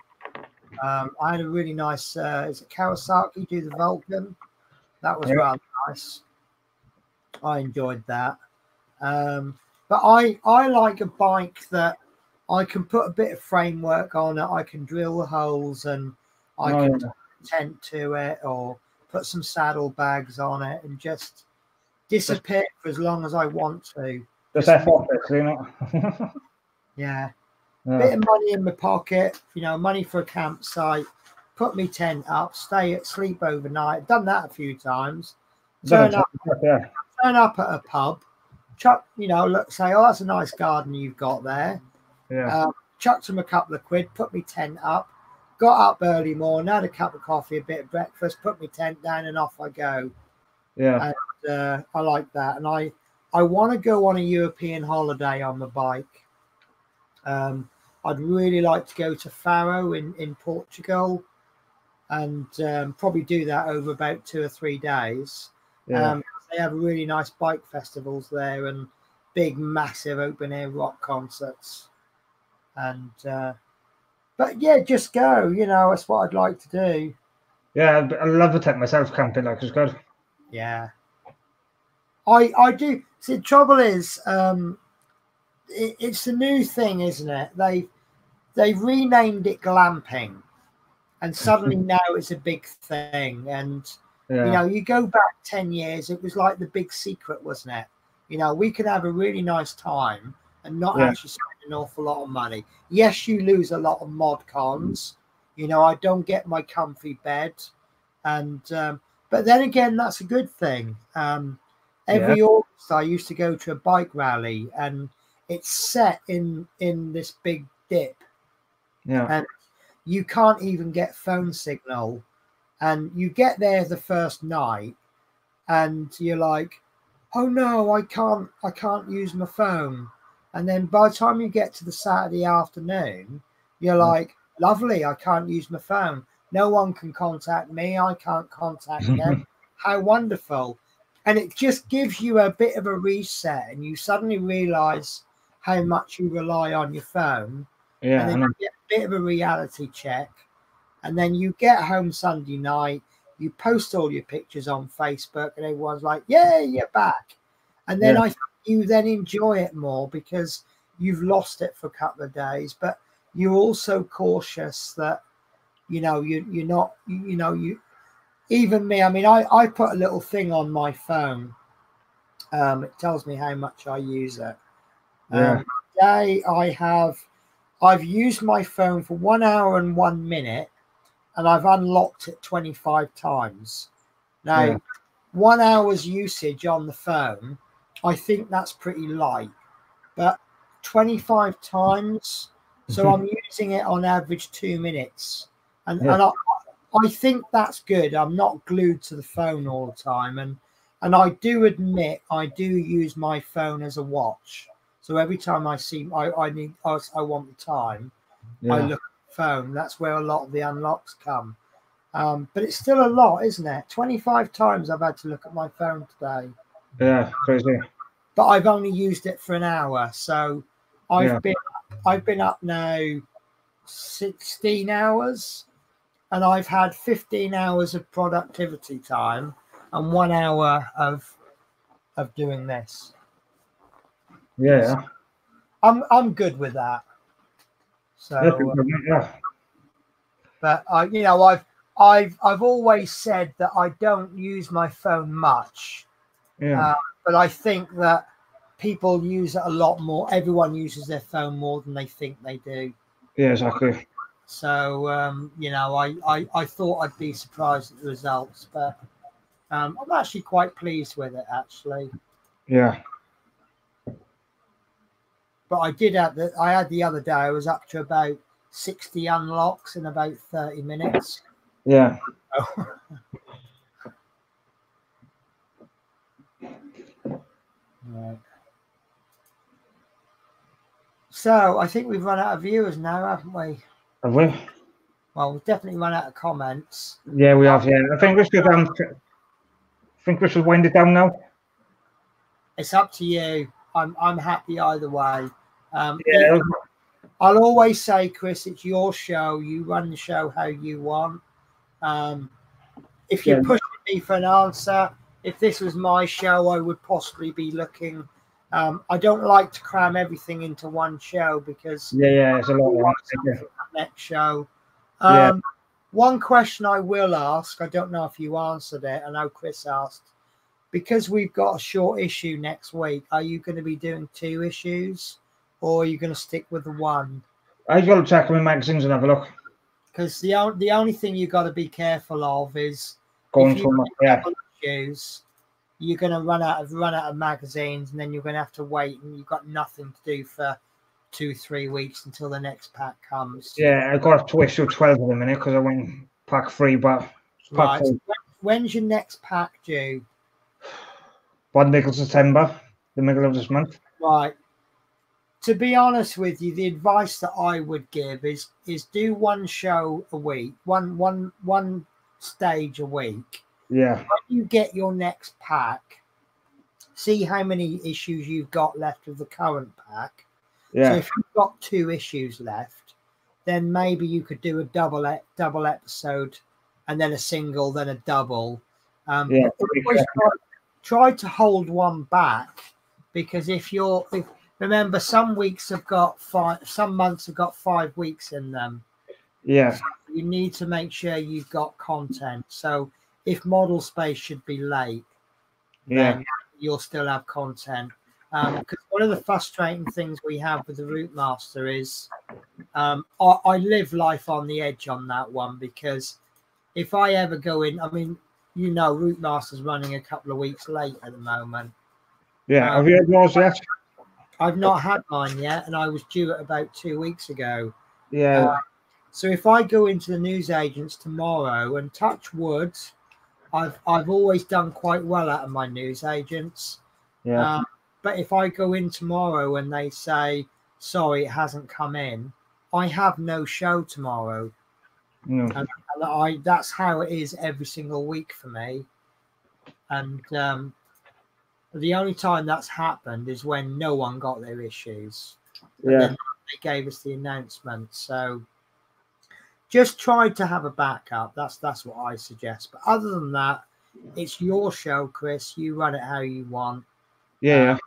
I had a really nice, is it Kawasaki do the Vulcan? That was rather nice. I enjoyed that. But I like a bike that I can put a bit of framework on it. I can drill the holes and I can tent to it or put some saddlebags on it and just disappear for as long as I want to. Just F off it, you know. Yeah. Bit of money in my pocket, you know, money for a campsite, put me tent up, sleep overnight. Done that a few times. Turn up at a pub, chuck, you know, look, say, oh, that's a nice garden you've got there. Yeah. Chucked them a couple of quid, put me tent up, got up early morning, had a cup of coffee, a bit of breakfast, put me tent down, and off I go. Yeah. And I like that. And I want to go on a European holiday on the bike. I'd really like to go to Faro in Portugal and probably do that over about 2 or 3 days. Yeah. They have really nice bike festivals there and big, massive open air rock concerts. And but yeah, just go. You know, that's what I'd like to do. Yeah, I love to take myself camping. Like it's good. Yeah, I do. See, the trouble is, it's a new thing, isn't it? They've renamed it glamping, and suddenly now it's a big thing. And you know, you go back 10 years, it was like the big secret, wasn't it? You know, we could have a really nice time and not actually spend an awful lot of money. Yes, you lose a lot of mod cons. You know, I don't get my comfy bed, and but then again, that's a good thing. Every August, I used to go to a bike rally, and it's set in this big dip, and you can't even get phone signal. And you get there the first night, and you're like, "Oh no, I can't use my phone." And then by the time you get to the Saturday afternoon, you're like, "Lovely, I can't use my phone. No one can contact me. I can't contact them. How wonderful!" And it just gives you a bit of a reset, and you suddenly realize how much you rely on your phone. And then you get a bit of a reality check. And then you get home Sunday night, you post all your pictures on Facebook, and everyone's like, "Yeah, you're back." And then I think you then enjoy it more because you've lost it for a couple of days, but you're also cautious that, you know, you're not, you know, even me, I mean, I put a little thing on my phone. It tells me how much I use it. Today I've used my phone for 1 hour and 1 minute, and I've unlocked it 25 times. Now, 1 hour's usage on the phone, I think that's pretty light, but 25 times, so I'm using it on average 2 minutes. And I think that's good. I'm not glued to the phone all the time. And I do admit I do use my phone as a watch. So every time I see I want the time, I look at the phone. That's where a lot of the unlocks come. But it's still a lot, isn't it? 25 times I've had to look at my phone today. Yeah, crazy. But I've only used it for an hour. So I've been up now 16 hours, and I've had 15 hours of productivity time and 1 hour of doing this. Yeah. I'm good with that. So but you know, I've always said that I don't use my phone much. But I think that people use it a lot more. Everyone uses their phone more than they think they do. Yeah, exactly. So, you know, I thought I'd be surprised at the results, but I'm actually quite pleased with it, actually. Yeah. But I did have I had the other day, I was up to about 60 unlocks in about 30 minutes. Yeah. Right. So I think we've run out of viewers now, haven't we? Have we? Well, we've definitely run out of comments. Yeah, we have. Yeah, I think we should. Think we should wind it down now. It's up to you. I'm happy either way. Yeah. I'll always say, Chris, it's your show. You run the show how you want. If you're pushing me for an answer, if this was my show, I would possibly be looking. I don't like to cram everything into one show because it's a lot. Next show. Yeah. One question I will ask, I don't know if you answered it. I know Chris asked, because we've got a short issue next week. Are you going to be doing 2 issues, or are you going to stick with the 1? I got to check my magazines and have a look. Because the only thing you got to be careful of is going if from issues, you're going to run out of magazines, and then you're going to have to wait, and you've got nothing to do for 2-3 weeks until the next pack comes. Yeah, I got to issue 12 in a minute because I went pack 3, but pack 3. When's your next pack due? By the middle of September, the middle of this month. Right. To be honest with you, the advice that I would give is do 1 show a week, one stage a week. Yeah. When you get your next pack, see how many issues you've got left of the current pack. Yeah. So if you've got 2 issues left, then maybe you could do a double episode, and then a single, then a double. Try to hold one back, because remember, some weeks have got 5, some months have got 5 weeks in them. Yeah. So you need to make sure you've got content. So if model space should be late, then you'll still have content. Because one of the frustrating things we have with the Route Master is I live life on the edge on that one, because if I ever go in, I mean, you know, Route Master's running a couple of weeks late at the moment. Yeah, have you had yours yet? I've not had mine yet, and I was due it about 2 weeks ago. Yeah. So if I go into the newsagents tomorrow, and touch wood, I've always done quite well out of my newsagents. Yeah. But if I go in tomorrow and they say, sorry, it hasn't come in, I have no show tomorrow. No. And that's how it is every single week for me. And the only time that's happened is when no one got their issues. And then they gave us the announcement. So just try to have a backup. That's what I suggest. But other than that, it's your show, Chris. You run it how you want. Yeah.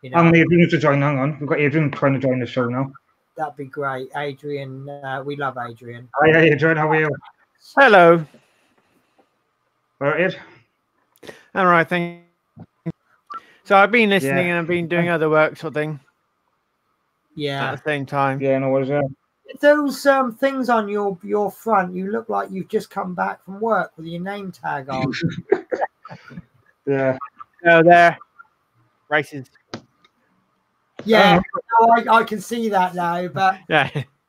You know, I'm Adrian to join. Hang on, we've got Adrian trying to join the show now. That'd be great, Adrian. We love Adrian. Hi, Adrian. How are you? Hello. Where it is? All right, thank you. So I've been listening and I've been doing other work, sort of thing. Yeah. At the same time. Yeah, no worries. Those things on your front, you look like you've just come back from work with your name tag on. Yeah. No, they're races. Yeah, I can see that now, but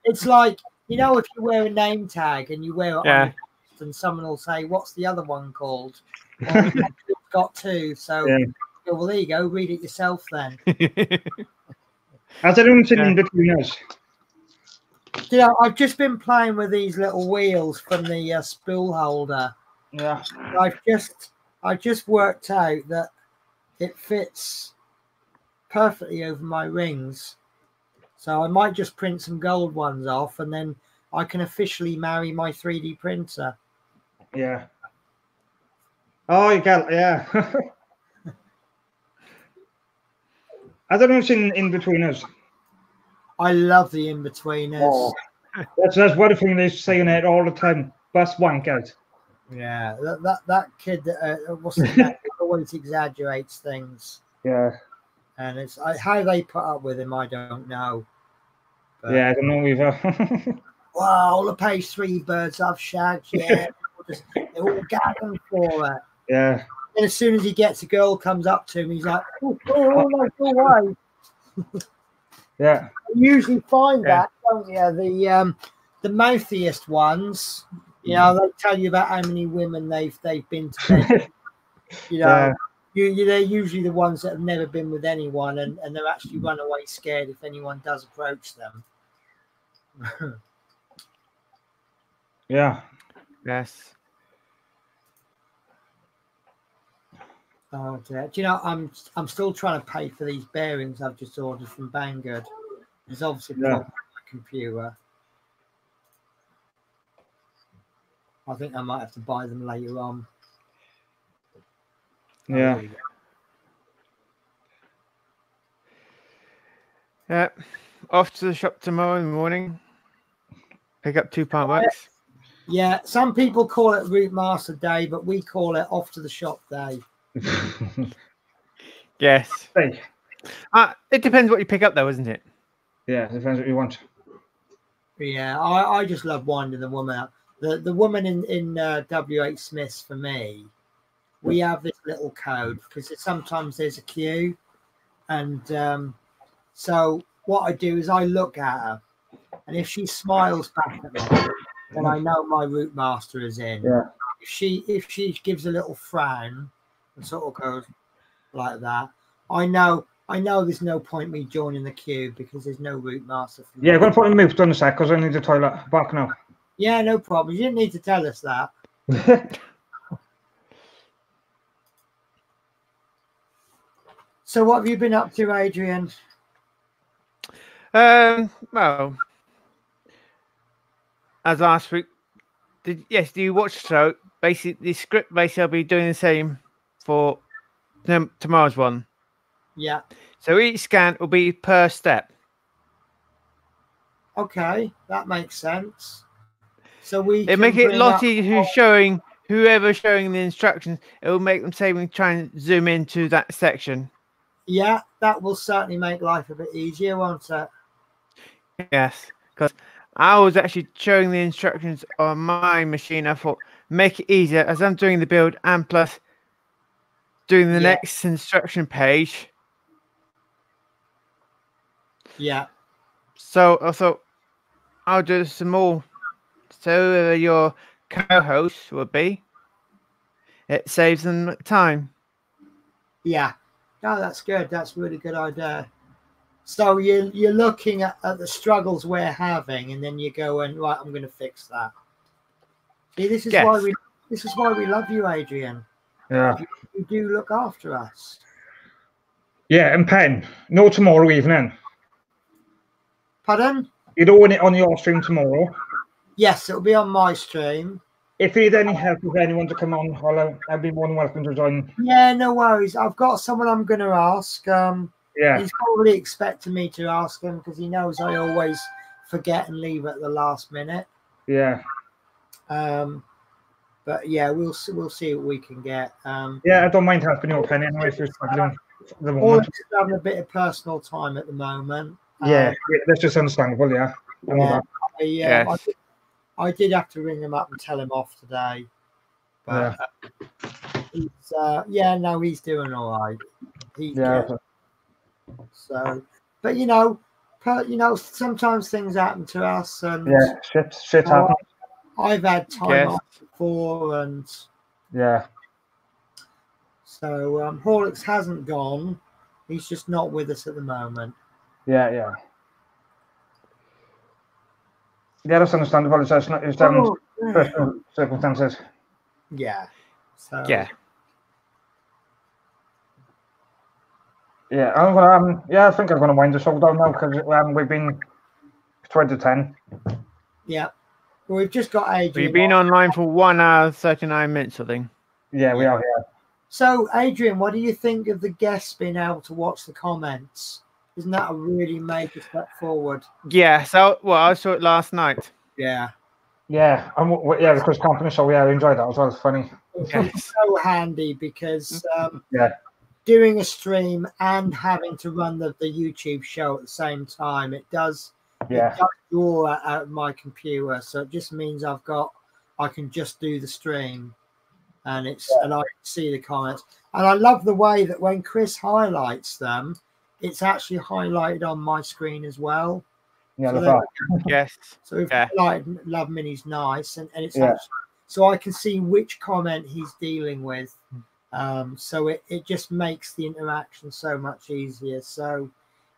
it's like, you know, if you wear a name tag and you wear it on your chest, and someone will say, what's the other one called? Well, got 2, so well, there you go, read it yourself then. Has anyone seen in between us? You know, I've just been playing with these little wheels from the spool holder. Yeah. I've just worked out that it fits perfectly over my rings. So I might just print some gold ones off, and then I can officially marry my 3D printer. Yeah. Oh, you got, yeah. Has anyone seen In Between Us? I love the In Between Us. Oh, that's one thing they're saying it all the time. Best wankers. Yeah, that kid, what's his name, always exaggerates things. Yeah. and it's how they put up with him. I don't know. But, yeah, I don't know either. wow, the page 3 birds I've shagged. Yeah, they're all gagging for it. Yeah. And as soon as he gets a girl comes up to him, he's like, "Oh, no, go away." Yeah. You usually find that, don't you? The mouthiest ones, you know, they tell you about how many women they've been to bed. You know, they're usually the ones that have never been with anyone, and they're actually run away scared if anyone does approach them. Yeah. Yes. Oh dear. Do you know, I'm still trying to pay for these bearings I've just ordered from Banggood. There's obviously a problem with my computer. I think I might have to buy them later on. Yeah. Yeah. Off to the shop tomorrow in the morning. Pick up 2 part works. Yeah, some people call it Route Master Day, but we call it Off to the Shop Day. Yes. Hey. It depends what you pick up, though, isn't it? Yeah, it depends what you want. Yeah, I just love winding the woman up. The woman in WH Smith's, for me, we have this little code because sometimes there's a queue, and so what I do is I look at her, and if she smiles back at me, then I know my route master is in. Yeah. If she gives a little frown and sort of goes like that, I know there's no point me joining the queue because there's no route master for me. Yeah, I'm going to put in mute on a sec because I need the toilet back now. Yeah, no problem. You didn't need to tell us that. So what have you been up to, Adrian? Well, as last week, do you watch the show? Basically, the script I'll be doing the same for tomorrow's one. Yeah. So each scan will be per step. Okay, that makes sense. So we It'll make it a lot easier whoever's showing the instructions. It will make them say we try and zoom into that section. Yeah, that will certainly make life a bit easier, won't it? Yes, because I was actually showing the instructions on my machine. I thought, make it easier as I'm doing the build and plus doing the next instruction page. Yeah. So I thought, I'll do some more. So your co-host would be. It saves them time. Yeah. No, that's good. That's a really good idea. So you're looking at the struggles we're having, and then you go and right, I'm going to fix that. See, this is why we love you, Adrian. Yeah. You do look after us. Yeah, and Pen, no tomorrow evening. Pardon? You're doing it on your stream tomorrow. Yes, it'll be on my stream. If you need any help with anyone to come on, I'll be more than welcome to join. Yeah, no worries. I've got someone I'm going to ask. Yeah. He's probably expecting me to ask him because he knows I always forget and leave at the last minute. Yeah. But yeah, we'll see what we can get. Yeah, I don't mind helping you, Penny. Anyway, if you're struggling at the moment. Or just having a bit of personal time at the moment. Yeah, that's just understandable. Yeah. I did have to ring him up and tell him off today. But he's doing all right. He's good. So, but sometimes things happen to us, and shit happens. I've had time off before, and so Horlicks hasn't gone. He's just not with us at the moment. Yeah, that's understandable. It's personal circumstances. Yeah. So yeah, I'm gonna. I think I'm gonna wind the show down now because we've been 20 to 10. Yeah, well, we've just got Adrian. We've been online for 1 hour 39 minutes, I think. Yeah, we are here. So, Adrian, what do you think of the guests being able to watch the comments? Isn't that a really major step forward? Yeah. So, I saw it last night. Yeah. Yeah, the Chris Company show. Yeah, I enjoyed that. It was funny. It's so handy because doing a stream and having to run the YouTube show at the same time, it does draw out of my computer. So it just means I can just do the stream, and and I can see the comments. And I love the way that when Chris highlights them, it's actually highlighted on my screen as well. Yeah, yes. So we've highlighted Love Mini's nice, and it's actually, so I can see which comment he's dealing with. So it just makes the interaction so much easier. So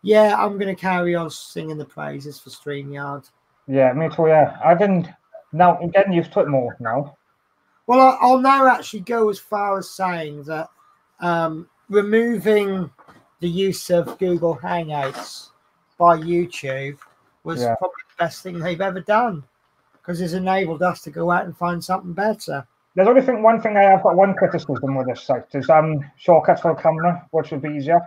yeah, I'm going to carry on singing the praises for StreamYard. Yeah, me too. Yeah, I've been now getting used to it more now. Well, I'll now actually go as far as saying that removing the use of Google Hangouts by YouTube was probably the best thing they've ever done, because it's enabled us to go out and find something better. There's only one thing I have got one criticism with this site is shortcuts for the camera, which would be easier.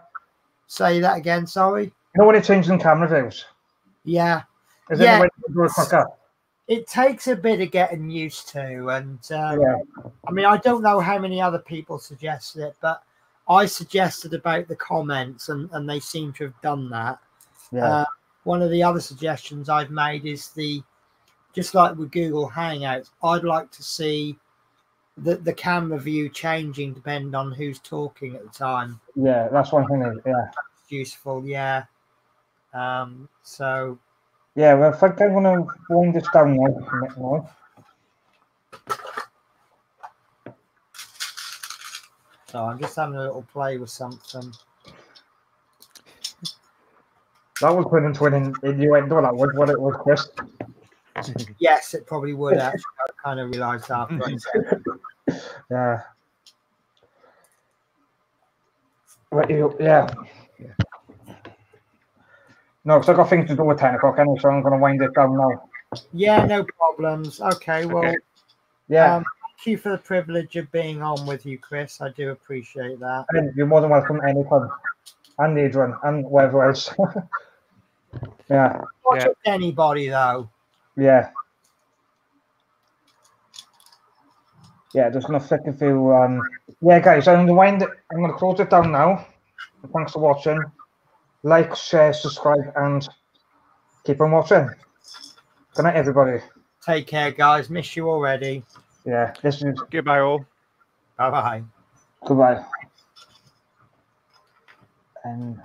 Say that again, sorry. You know when it changes in camera views? Yeah. Is there any way to do it quicker? It takes a bit of getting used to, and I mean, I don't know how many other people suggested it, but I suggested about the comments, and they seem to have done that. Yeah. One of the other suggestions I've made is just like with Google Hangouts, I'd like to see the camera view changing depending on who's talking at the time. Yeah, that's one thing. Yeah, that's useful. Yeah. So. Yeah, well, I think I'm going to wind this down now. So I'm just having a little play with something. That would put into an innuendo, that would, what it was, Chris. Yes, it probably would, actually. I kind of realised after I said it. Yeah. But yeah. No, because I've got things to do at 10 o'clock anyway, so I'm going to wind it down now. Yeah, no problems. Okay, well, thank you for the privilege of being on with you, Chris. I do appreciate that. And you're more than welcome anytime. And Adrian, and whatever else. Yeah. Watch it to anybody, though. Yeah. Yeah, just going to flick a few. Yeah, guys, I'm going to close it down now. Thanks for watching. Like, share, subscribe, and keep on watching. Good night, everybody. Take care, guys. Miss you already. Yeah, this is. Goodbye, all. Bye-bye. Goodbye. And.